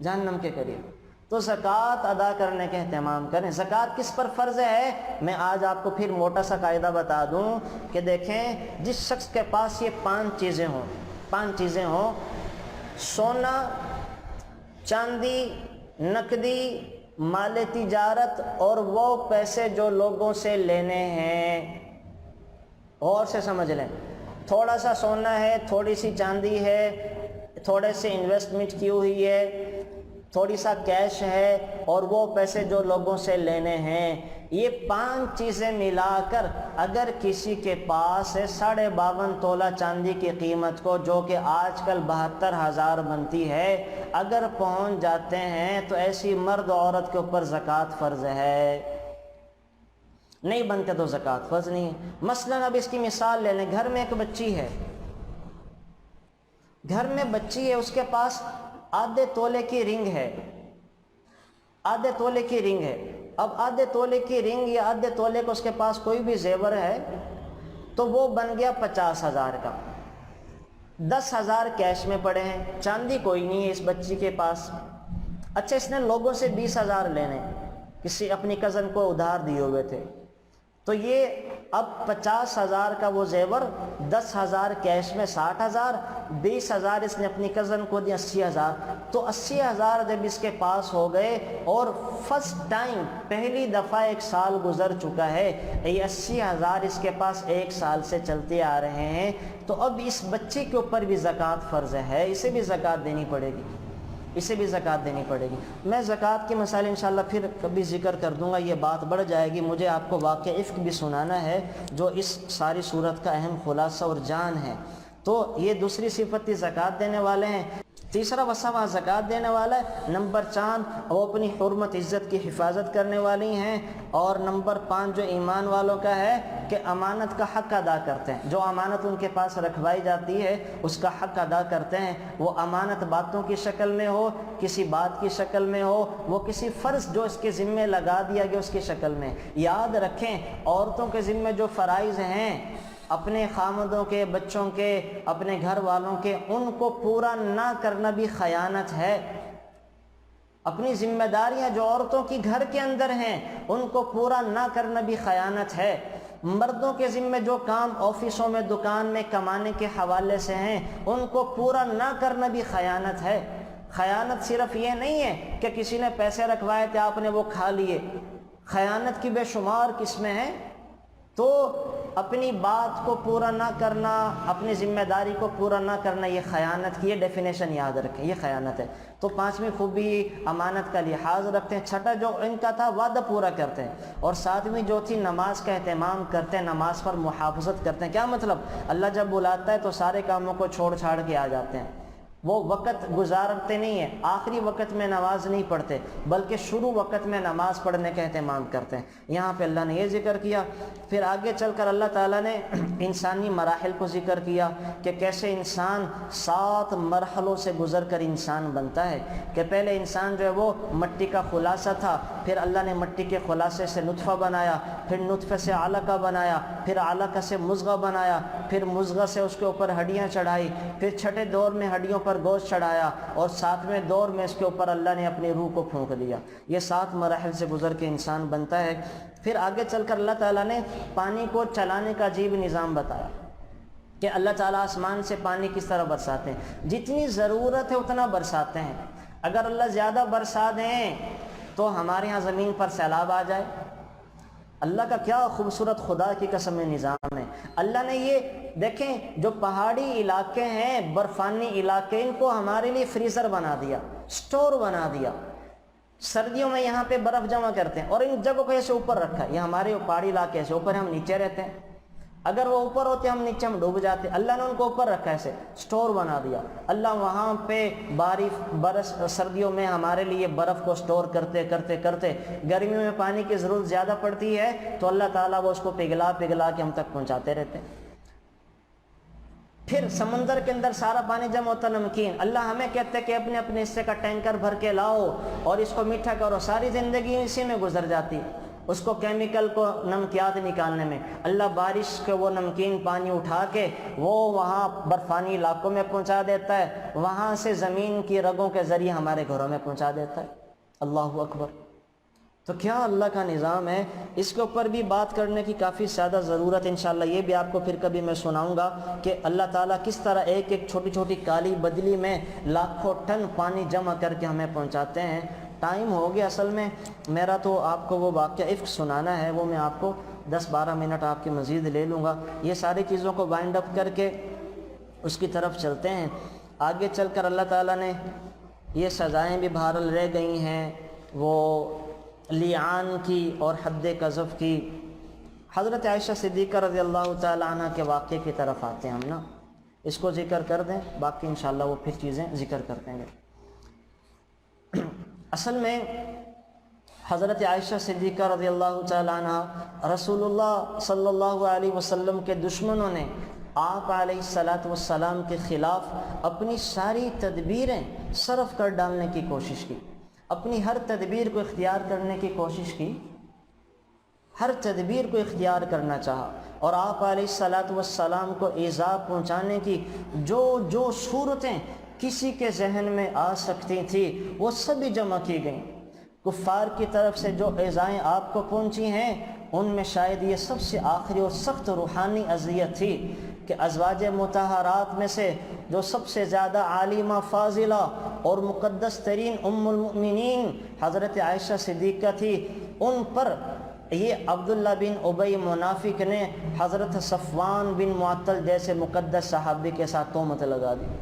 جہنم کے قریب۔ تو زکوٰۃ ادا کرنے کا اہتمام کریں۔ زکوٰۃ کس پر فرض ہے؟ میں آج آپ کو پھر موٹا سا قاعدہ بتا دوں کہ دیکھیں، جس شخص کے پاس یہ پانچ چیزیں ہوں، سونا، چاندی، نقدی، مال تجارت، اور وہ پیسے جو لوگوں سے لینے ہیں، غور سے سمجھ لیں، تھوڑا سا سونا ہے، تھوڑی سی چاندی ہے، تھوڑے سے انویسٹمنٹ کی ہوئی ہے، تھوڑی سا کیش ہے، اور وہ پیسے جو لوگوں سے لینے ہیں، یہ پانچ چیزیں ملا کر اگر کسی کے پاس ہے 52.5 تولہ چاندی کی قیمت کو، جو کہ آج کل 72,000 بنتی ہے، اگر پہنچ جاتے ہیں تو ایسی مرد عورت کے اوپر زکوٰۃ فرض ہے۔ نہیں بنتے تو زکوٰۃ فرض نہیں ہے۔ مثلاً اب اس کی مثال لے لیں، گھر میں ایک بچی ہے، اس کے پاس آدھے تولے کی رنگ ہے، اب آدھے تولے کی رنگ یا آدھے تولے کو اس کے پاس کوئی بھی زیور ہے تو وہ بن گیا 50,000 کا۔ 10,000 کیش میں پڑے ہیں، چاندی کوئی نہیں ہے اس بچی کے پاس۔ اچھا، اس نے لوگوں سے 20,000 لینے، کسی اپنی کزن کو ادھار دیے ہوئے تھے، تو یہ اب 50,000 کا وہ زیور، 10,000 کیش میں 60,000، 20,000 اس نے اپنی کزن کو دی 80,000، تو 80,000 جب اس کے پاس ہو گئے اور فرسٹ ٹائم پہلی دفعہ 1 سال گزر چکا ہے، یہ 80,000 اس کے پاس 1 سال سے چلتے آ رہے ہیں، تو اب اس بچے کے اوپر بھی زکوٰۃ فرض ہے، اسے بھی زکوٰۃ دینی پڑے گی۔ میں زکوٰۃ کی مسائل انشاءاللہ پھر کبھی ذکر کر دوں گا، یہ بات بڑھ جائے گی۔ مجھے آپ کو واقعہ افک بھی سنانا ہے جو اس ساری صورت کا اہم خلاصہ اور جان ہے۔ تو یہ دوسری صفت تھی، زکوٰۃ دینے والے ہیں۔ تیسرا وصف زکوٰۃ دینے والا ہے، نمبر 4 وہ اپنی حرمت عزت کی حفاظت کرنے والی ہیں، اور نمبر 5 جو ایمان والوں کا ہے کہ امانت کا حق ادا کرتے ہیں، جو امانت ان کے پاس رکھوائی جاتی ہے اس کا حق ادا کرتے ہیں، وہ امانت باتوں کی شکل میں ہو، کسی بات کی شکل میں ہو، وہ کسی فرض جو اس کے ذمے لگا دیا گیا اس کی شکل میں۔ یاد رکھیں، عورتوں کے ذمے جو فرائض ہیں، اپنے خامدوں کے، بچوں کے، اپنے گھر والوں کے، ان کو پورا نہ کرنا بھی خیانت ہے۔ اپنی ذمہ داریاں جو عورتوں کی گھر کے اندر ہیں ان کو پورا نہ کرنا بھی خیانت ہے۔ مردوں کے ذمہ جو کام آفسوں میں، دکان میں کمانے کے حوالے سے ہیں ان کو پورا نہ کرنا بھی خیانت ہے۔ خیانت صرف یہ نہیں ہے کہ کسی نے پیسے رکھوائے تھے آپ نے وہ کھا لیے، خیانت کی بے شمار قسمیں ہیں۔ تو اپنی بات کو پورا نہ کرنا، اپنی ذمہ داری کو پورا نہ کرنا، یہ خیانت کی یہ ڈیفینیشن یاد رکھیں، یہ خیانت ہے۔ تو 5ویں خوبی امانت کا لحاظ رکھتے ہیں۔ چھٹا جو ان کا تھا وعدہ پورا کرتے ہیں، اور 7ویں جو تھی نماز کا اہتمام کرتے ہیں، نماز پر محافظت کرتے ہیں۔ کیا مطلب؟ اللہ جب بلاتا ہے تو سارے کاموں کو چھوڑ چھاڑ کے آ جاتے ہیں، وہ وقت گزارتے نہیں ہیں، آخری وقت میں نماز نہیں پڑھتے بلکہ شروع وقت میں نماز پڑھنے کا اہتمام کرتے ہیں۔ یہاں پہ اللہ نے یہ ذکر کیا، پھر آگے چل کر اللہ تعالیٰ نے انسانی مراحل کو ذکر کیا کہ کیسے انسان 7 مرحلوں سے گزر کر انسان بنتا ہے، کہ پہلے انسان جو ہے وہ مٹی کا خلاصہ تھا، پھر اللہ نے مٹی کے خلاصے سے نطفہ بنایا، پھر نطفے سے علقہ بنایا، پھر علقہ سے مضغہ بنایا، پھر مضغہ سے اس کے اوپر ہڈیاں چڑھائی، پھر چھٹے دور میں ہڈیوں پر گوشت چڑھایا، اور ساتویں دور میں اس کے اوپر اللہ نے اپنی روح کو پھونک دیا۔ یہ 7 مراحل سے گزر کے انسان بنتا ہے۔ پھر آگے چل کر اللہ تعالیٰ نے پانی کو چلانے کا عجیب نظام بتایا کہ اللہ تعالیٰ آسمان سے پانی کس طرح برساتے ہیں، جتنی ضرورت ہے اتنا برساتے ہیں۔ اگر اللہ زیادہ برسا دیں تو ہمارے ہاں زمین پر سیلاب آ جائے۔ اللہ کا کیا خوبصورت، خدا کی قسم نظام ہے۔ اللہ نے یہ دیکھیں، جو پہاڑی علاقے ہیں، برفانی علاقے، ان کو ہمارے لیے فریزر بنا دیا، سٹور بنا دیا۔ سردیوں میں یہاں پہ برف جمع کرتے ہیں اور ان جگہوں کو ایسے اوپر رکھا ہے۔ یہ ہمارے پہاڑی علاقے ایسے اوپر، ہم نیچے رہتے ہیں۔ اگر وہ اوپر ہوتے ہم نیچے، ہم ڈوب جاتے۔ اللہ نے ان کو اوپر رکھا ہے، ایسے سٹور بنا دیا۔ اللہ وہاں پہ برس سردیوں میں ہمارے لیے برف کو سٹور کرتے کرتے کرتے گرمیوں میں پانی کی ضرورت زیادہ پڑتی ہے تو اللہ تعالیٰ وہ اس کو پگھلا پگھلا کے ہم تک پہنچاتے رہتے ہیں۔ پھر سمندر کے اندر سارا پانی جمع ہوتا نمکین، اللہ ہمیں کہتے ہیں کہ اپنے اپنے حصے کا ٹینکر بھر کے لاؤ اور اس کو میٹھا کرو، ساری زندگی اسی میں گزر جاتی، اس کو کیمیکل کو نمکیات نکالنے میں۔ اللہ بارش کے وہ نمکین پانی اٹھا کے وہ وہاں برفانی علاقوں میں پہنچا دیتا ہے، وہاں سے زمین کی رگوں کے ذریعے ہمارے گھروں میں پہنچا دیتا ہے۔ اللہ اکبر! تو کیا اللہ کا نظام ہے، اس کے اوپر بھی بات کرنے کی کافی زیادہ ضرورت ہے۔ انشاءاللہ یہ بھی آپ کو پھر کبھی میں سناؤں گا کہ اللہ تعالیٰ کس طرح ایک ایک چھوٹی چھوٹی کالی بدلی میں لاکھوں ٹن پانی جمع کر کے ہمیں پہنچاتے ہیں۔ ٹائم ہو گیا اصل میں میرا، تو آپ کو وہ واقعہ افک سنانا ہے، وہ میں آپ کو 10-12 منٹ آپ کے مزید لے لوں گا۔ یہ ساری چیزوں کو وائنڈ اپ کر کے اس کی طرف چلتے ہیں۔ آگے چل کر اللہ تعالیٰ نے یہ سزائیں بھی بہرحال رہ گئی ہیں، وہ لیعان کی اور حد قذف کی۔ حضرت عائشہ صدیقہ رضی اللہ تعالی عنہ کے واقعے کی طرف آتے ہیں ہم نا، اس کو ذکر کر دیں، باقی انشاءاللہ وہ پھر چیزیں ذکر کر دیں گے۔ اصل میں حضرت عائشہ صدیقہ رضی اللہ تعالی عنہ رسول اللہ صلی اللہ علیہ وسلم کے دشمنوں نے آپ علیہ السلام کے خلاف اپنی ساری تدبیریں صرف کر ڈالنے کی کوشش کی، اپنی ہر تدبیر کو اختیار کرنے کی کوشش کی، ہر تدبیر کو اختیار کرنا چاہا، اور آپ علیہ السلام کو ایذا پہنچانے کی جو صورتیں کسی کے ذہن میں آ سکتی تھی وہ سبھی جمع کی گئیں۔ کفار کی طرف سے جو ایذائیں آپ کو پہنچی ہیں ان میں شاید یہ سب سے آخری اور سخت روحانی اذیت تھی کہ ازواج مطہرات میں سے جو سب سے زیادہ عالمہ فاضلہ اور مقدس ترین ام المؤمنین حضرت عائشہ صدیقہ تھی، ان پر یہ عبداللہ بن ابی منافق نے حضرت صفوان بن معطل جیسے مقدس صحابی کے ساتھ تہمت لگا دی۔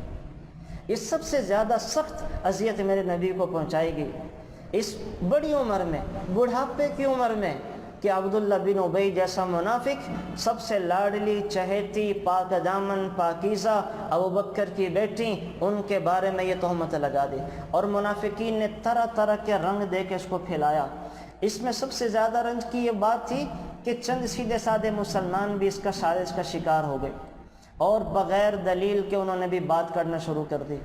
یہ سب سے زیادہ سخت اذیت میرے نبی کو پہنچائی گئی اس بڑی عمر میں، بڑھاپے کی عمر میں، کہ عبداللہ بن ابی جیسا منافق سب سے لاڈلی چہیتی پاک دامن پاکیزہ ابوبکر کی بیٹی، ان کے بارے میں یہ تہمت لگا دی، اور منافقین نے طرح طرح کے رنگ دے کے اس کو پھیلایا۔ اس میں سب سے زیادہ رنج کی یہ بات تھی کہ چند سیدھے سادے مسلمان بھی اس کا سازش کا شکار ہو گئے، اور بغیر دلیل کے انہوں نے بھی بات کرنا شروع کر دی،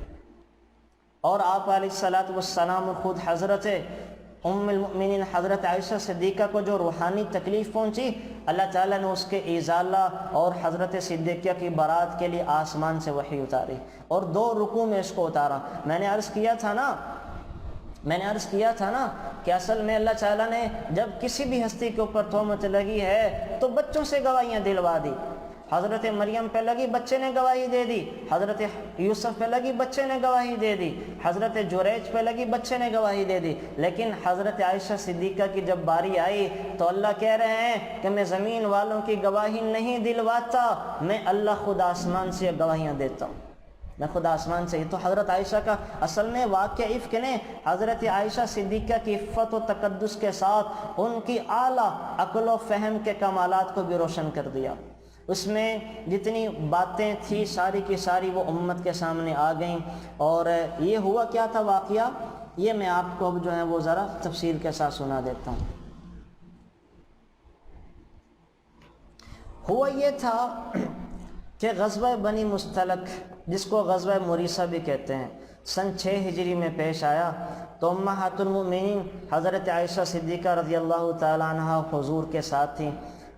اور آپ علیہ السلام اور خود حضرت ام المؤمنین حضرت عائشہ صدیقہ کو جو روحانی تکلیف پہنچی، اللہ تعالیٰ نے اس کے ازالہ اور حضرت صدیقہ کی برات کے لیے آسمان سے وحی اتاری اور 2 رکوع میں اس کو اتارا۔ میں نے عرض کیا تھا نا کہ اصل میں اللہ تعالیٰ نے جب کسی بھی ہستی کے اوپر تہمت لگی ہے تو بچوں سے گواہیاں دلوا دی۔ حضرت مریم پہ لگی، بچے نے گواہی دے دی، حضرت یوسف پہ لگی، بچے نے گواہی دے دی، حضرت جریج پہ لگی، بچے نے گواہی دے دی، لیکن حضرت عائشہ صدیقہ کی جب باری آئی تو اللہ کہہ رہے ہیں کہ میں زمین والوں کی گواہی نہیں دلواتا، میں اللہ خود آسمان سے گواہیاں دیتا ہوں، میں خود آسمان سے ہی۔ تو حضرت عائشہ کا اصل میں واقعہ افک نے حضرت عائشہ صدیقہ کی عفت و تقدس کے ساتھ ان کی اعلیٰ عقل و فہم کے کمالات کو بھی روشن کر دیا۔ اس میں جتنی باتیں تھیں ساری کی ساری وہ امت کے سامنے آ گئیں، اور یہ ہوا کیا تھا واقعہ، یہ میں آپ کو اب جو ہے وہ ذرا تفصیل کے ساتھ سنا دیتا ہوں۔ ہوا یہ تھا کہ غزوہ بنی مستلق، جس کو غزوہ مریثہ بھی کہتے ہیں، سن 6 ہجری میں پیش آیا تو امہات المؤمنین حضرت عائشہ صدیقہ رضی اللہ تعالیٰ عنہ حضور کے ساتھ تھیں۔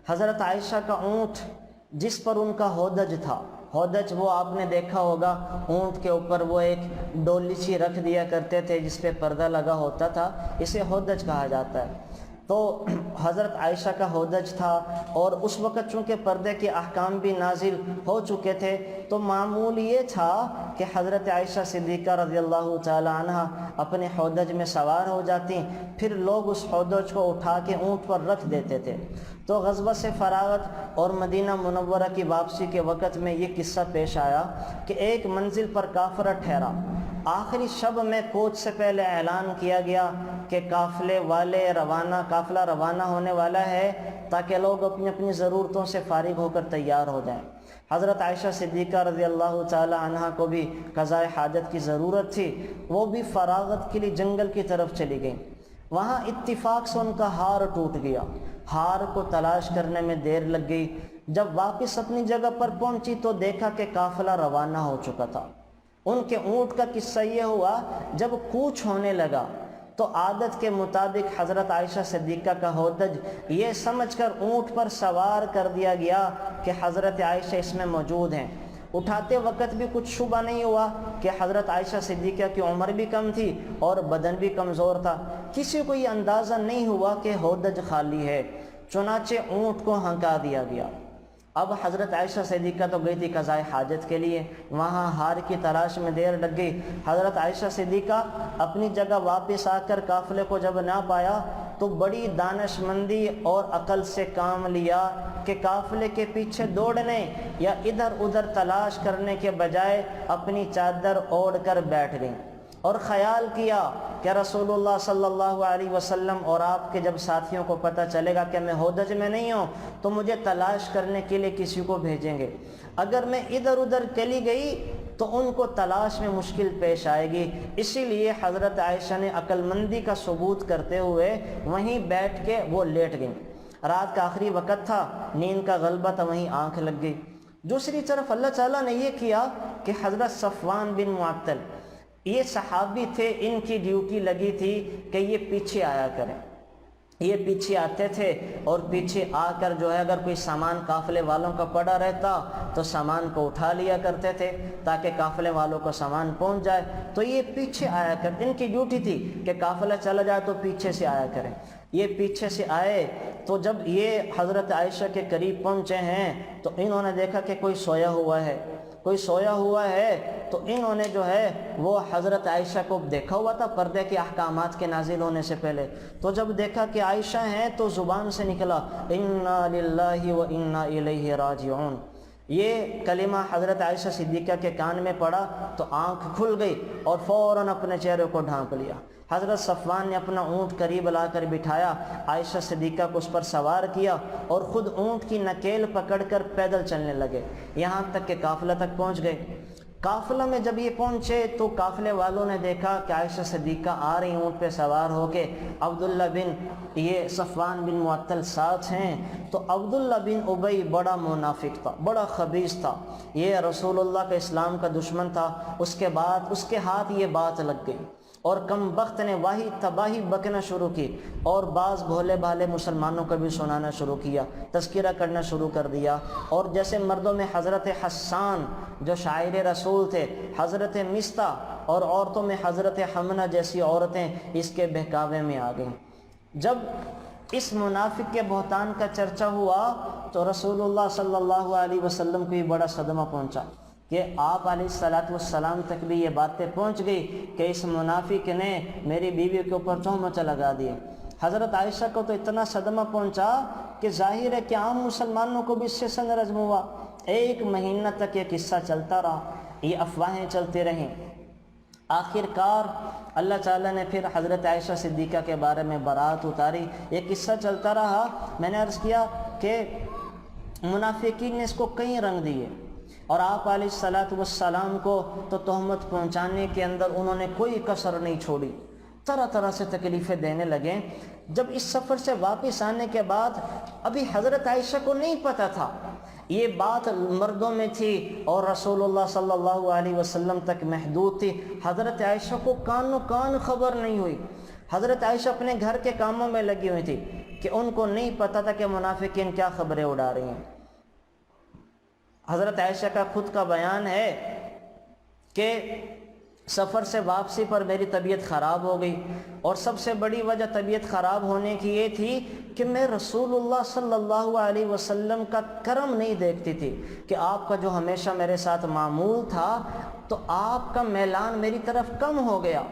حضرت عائشہ کا اونٹ جس پر ان کا ہودج تھا، ہودج وہ آپ نے دیکھا ہوگا، اونٹ کے اوپر وہ ایک ڈولی سی رکھ دیا کرتے تھے جس پہ پردہ لگا ہوتا تھا، اسے ہودج کہا جاتا ہے۔ تو حضرت عائشہ کا ہودج تھا، اور اس وقت چونکہ پردے کے احکام بھی نازل ہو چکے تھے تو معمول یہ تھا کہ حضرت عائشہ صدیقہ رضی اللہ تعالی عنہ اپنے ہودج میں سوار ہو جاتی، پھر لوگ اس ہودج کو اٹھا کے اونٹ پر رکھ دیتے تھے۔ تو غزوہ سے فراغت اور مدینہ منورہ کی واپسی کے وقت میں یہ قصہ پیش آیا کہ ایک منزل پر کافرہ ٹھہرا۔ آخری شب میں کوچ سے پہلے اعلان کیا گیا کہ قافلہ روانہ ہونے والا ہے، تاکہ لوگ اپنی اپنی ضرورتوں سے فارغ ہو کر تیار ہو جائیں۔ حضرت عائشہ صدیقہ رضی اللہ تعالی عنہ کو بھی قضاء حاجت کی ضرورت تھی، وہ بھی فراغت کے لیے جنگل کی طرف چلی گئیں۔ وہاں اتفاق سے ان کا ہار ٹوٹ گیا، ہار کو تلاش کرنے میں دیر لگ گئی۔ جب واپس اپنی جگہ پر پہنچی تو دیکھا کہ قافلہ روانہ ہو چکا تھا۔ ان کے اونٹ کا قصہ یہ ہوا، جب کوچ ہونے لگا تو عادت کے مطابق حضرت عائشہ صدیقہ کا ہودج یہ سمجھ کر اونٹ پر سوار کر دیا گیا کہ حضرت عائشہ اس میں موجود ہیں۔ اٹھاتے وقت بھی کچھ شبہ نہیں ہوا کہ حضرت عائشہ صدیقہ کی عمر بھی کم تھی اور بدن بھی کمزور تھا، کسی کو یہ اندازہ نہیں ہوا کہ ہودج خالی ہے، چنانچہ اونٹ کو ہنکا دیا گیا۔ اب حضرت عائشہ صدیقہ تو گئی تھی قضاء حاجت کے لیے، وہاں ہار کی تلاش میں دیر لگ گئی۔ حضرت عائشہ صدیقہ اپنی جگہ واپس آ کر قافلے کو جب نہ پایا تو بڑی دانش مندی اور عقل سے کام لیا کہ قافلے کے پیچھے دوڑنے یا ادھر ادھر تلاش کرنے کے بجائے اپنی چادر اوڑھ کر بیٹھ گئیں، اور خیال کیا کہ رسول اللہ صلی اللہ علیہ وسلم اور آپ کے جب ساتھیوں کو پتہ چلے گا کہ میں ہودج میں نہیں ہوں تو مجھے تلاش کرنے کے لیے کسی کو بھیجیں گے، اگر میں ادھر ادھر چلی گئی تو ان کو تلاش میں مشکل پیش آئے گی۔ اسی لیے حضرت عائشہ نے عقل مندی کا ثبوت کرتے ہوئے وہیں بیٹھ کے وہ لیٹ گئیں۔ رات کا آخری وقت تھا، نیند کا غلبہ تھا، وہیں آنکھ لگ گئی۔ دوسری طرف اللہ تعالیٰ نے یہ کیا کہ حضرت صفوان بن معطل، یہ صحابی تھے، ان کی ڈیوٹی لگی تھی کہ یہ پیچھے آیا کریں۔ یہ پیچھے آتے تھے اور پیچھے آ کر جو ہے اگر کوئی سامان قافلے والوں کا پڑا رہتا تو سامان کو اٹھا لیا کرتے تھے تاکہ قافلے والوں کو سامان پہنچ جائے۔ تو یہ پیچھے آیا کرتے، ان کی ڈیوٹی تھی کہ قافلہ چلا جائے تو پیچھے سے آیا کریں۔ یہ پیچھے سے آئے تو جب یہ حضرت عائشہ کے قریب پہنچے ہیں تو انہوں نے دیکھا کہ کوئی سویا ہوا ہے تو انہوں نے جو ہے وہ حضرت عائشہ کو دیکھا ہوا تھا پردے کے احکامات کے نازل ہونے سے پہلے، تو جب دیکھا کہ عائشہ ہیں تو زبان سے نکلا انا للہ و انا الیہ راجعون، یہ کلمہ حضرت عائشہ صدیقہ کے کان میں پڑا تو آنکھ کھل گئی اور فوراً اپنے چہرے کو ڈھانپ لیا۔ حضرت صفوان نے اپنا اونٹ قریب لا کر بٹھایا، عائشہ صدیقہ کو اس پر سوار کیا اور خود اونٹ کی نکیل پکڑ کر پیدل چلنے لگے، یہاں تک کہ قافلہ تک پہنچ گئے۔ قافلہ میں جب یہ پہنچے تو قافلے والوں نے دیکھا کہ عائشہ صدیقہ آ رہی اونٹ پہ سوار ہو کے، عبداللہ بن یہ صفوان بن معطل ساتھ ہیں۔ تو عبداللہ بن ابی بڑا منافق تھا، بڑا خبیث تھا، یہ رسول اللہ کا اسلام کا دشمن تھا۔ اس کے بعد اس کے ہاتھ یہ بات لگ گئی اور کم بخت نے واہی تباہی بکنا شروع کی، اور بعض بھولے بھالے مسلمانوں کو بھی سنانا شروع کیا، تذکرہ کرنا شروع کر دیا۔ اور جیسے مردوں میں حضرت حسان جو شاعر رسول تھے، حضرت مصطح، اور عورتوں میں حضرت حمنہ جیسی عورتیں اس کے بہکاوے میں آ گئیں۔ جب اس منافق کے بہتان کا چرچا ہوا تو رسول اللہ صلی اللہ علیہ وسلم کو یہ بڑا صدمہ پہنچا کہ آپ علیہ السلام تک بھی یہ باتیں پہنچ گئی کہ اس منافق نے میری بیوی کے اوپر تہمت لگا دی۔ حضرت عائشہ کو تو اتنا صدمہ پہنچا کہ ظاہر ہے کہ عام مسلمانوں کو بھی اس سے سن رزم ہوا۔ 1 مہینہ تک یہ قصہ چلتا رہا، یہ افواہیں چلتی رہیں۔ آخر کار اللہ تعالیٰ نے پھر حضرت عائشہ صدیقہ کے بارے میں برات اتاری، یہ قصہ چلتا رہا۔ میں نے عرض کیا کہ منافقین نے اس کو کئی رنگ دیے، اور آپ علیہ السلام کو تو تہمت پہنچانے کے اندر انہوں نے کوئی کسر نہیں چھوڑی، طرح طرح سے تکلیفیں دینے لگے۔ جب اس سفر سے واپس آنے کے بعد ابھی حضرت عائشہ کو نہیں پتہ تھا، یہ بات مردوں میں تھی اور رسول اللہ صلی اللہ علیہ وسلم تک محدود تھی۔ حضرت عائشہ کو کانوں کان خبر نہیں ہوئی۔ حضرت عائشہ اپنے گھر کے کاموں میں لگی ہوئی تھی کہ ان کو نہیں پتہ تھا کہ منافقین کیا خبریں اڑا رہی ہیں۔ حضرت عائشہ کا خود کا بیان ہے کہ سفر سے واپسی پر میری طبیعت خراب ہو گئی، اور سب سے بڑی وجہ طبیعت خراب ہونے کی یہ تھی کہ میں رسول اللہ صلی اللہ علیہ وسلم کا کرم نہیں دیکھتی تھی کہ آپ کا جو ہمیشہ میرے ساتھ معمول تھا، تو آپ کا میلان میری طرف کم ہو گیا،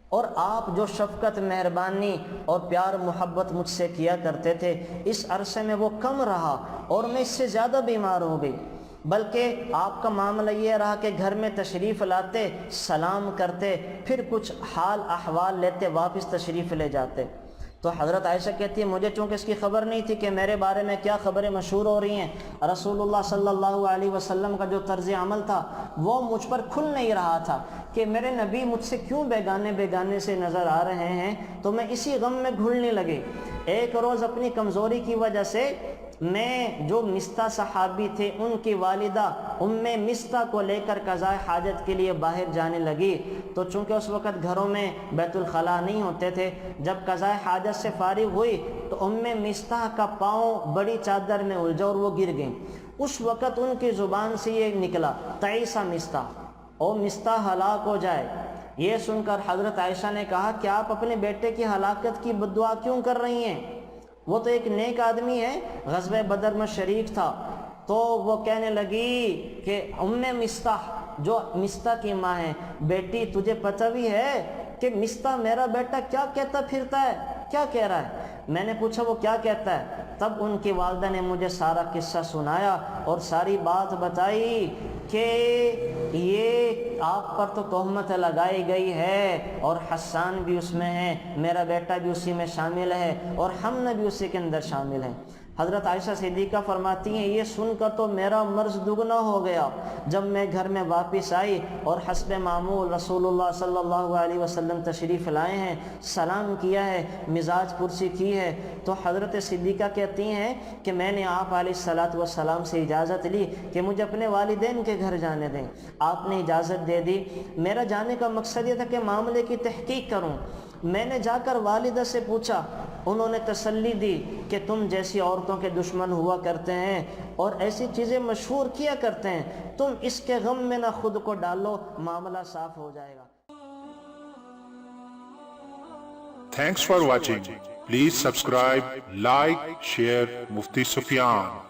اور آپ جو شفقت، مہربانی اور پیار محبت مجھ سے کیا کرتے تھے، اس عرصے میں وہ کم رہا اور میں اس سے زیادہ بیمار ہو گئی۔ بلکہ آپ کا معاملہ یہ رہا کہ گھر میں تشریف لاتے، سلام کرتے، پھر کچھ حال احوال لیتے، واپس تشریف لے جاتے۔ تو حضرت عائشہ کہتی ہے مجھے چونکہ اس کی خبر نہیں تھی کہ میرے بارے میں کیا خبریں مشہور ہو رہی ہیں، رسول اللہ صلی اللہ علیہ وسلم کا جو طرز عمل تھا وہ مجھ پر کھل نہیں رہا تھا کہ میرے نبی مجھ سے کیوں بیگانے سے نظر آ رہے ہیں، تو میں اسی غم میں گھلنے لگے۔ ایک روز اپنی کمزوری کی وجہ سے میں جو مستح صحابی تھے ان کی والدہ ام مستح کو لے کر قضاء حاجت کے لیے باہر جانے لگی، تو چونکہ اس وقت گھروں میں بیت الخلاء نہیں ہوتے تھے، جب قضاء حاجت سے فارغ ہوئی تو ام مستح کا پاؤں بڑی چادر میں الجھا اور وہ گر گئیں۔ اس وقت ان کی زبان سے یہ نکلا تعیسہ مستح، او مستح ہلاک ہو جائے۔ یہ سن کر حضرت عائشہ نے کہا کہ آپ اپنے بیٹے کی ہلاکت کی بد دعا کیوں کر رہی ہیں؟ وہ تو ایک نیک آدمی ہے، غزوہ بدر میں شریک تھا۔ تو وہ کہنے لگی کہ ام مستح، جو مستح کی ماں ہے، بیٹی تجھے پتہ بھی ہے کہ مستح میرا بیٹا کیا کہتا پھرتا ہے، کیا کہہ رہا ہے؟ میں نے پوچھا وہ کیا کہتا ہے؟ تب ان کی والدہ نے مجھے سارا قصہ سنایا اور ساری بات بتائی کہ یہ آپ پر تو تہمت لگائی گئی ہے اور حسان بھی اس میں ہے، میرا بیٹا بھی اسی میں شامل ہے اور حمزہ بھی اسی کے اندر شامل ہے۔ حضرت عائشہ صدیقہ فرماتی ہیں یہ سن کر تو میرا مرض دگنا ہو گیا۔ جب میں گھر میں واپس آئی اور حسب معمول رسول اللہ صلی اللہ علیہ وسلم تشریف لائے ہیں، سلام کیا ہے، مزاج پرسی کی ہے، تو حضرت صدیقہ کہتی ہیں کہ میں نے آپ علیہ الصلاۃ والسلام سے اجازت لی کہ مجھے اپنے والدین کے گھر جانے دیں۔ آپ نے اجازت دے دی۔ میرا جانے کا مقصد یہ تھا کہ معاملے کی تحقیق کروں۔ میں نے جا کر والدہ سے پوچھا، انہوں نے تسلی دی کہ تم جیسی عورتوں کے دشمن ہوا کرتے ہیں اور ایسی چیزیں مشہور کیا کرتے ہیں، تم اس کے غم میں نہ خود کو ڈالو، معاملہ صاف ہو جائے گا۔ Thanks for watching. Please subscribe, like, share Mufti Sufyan.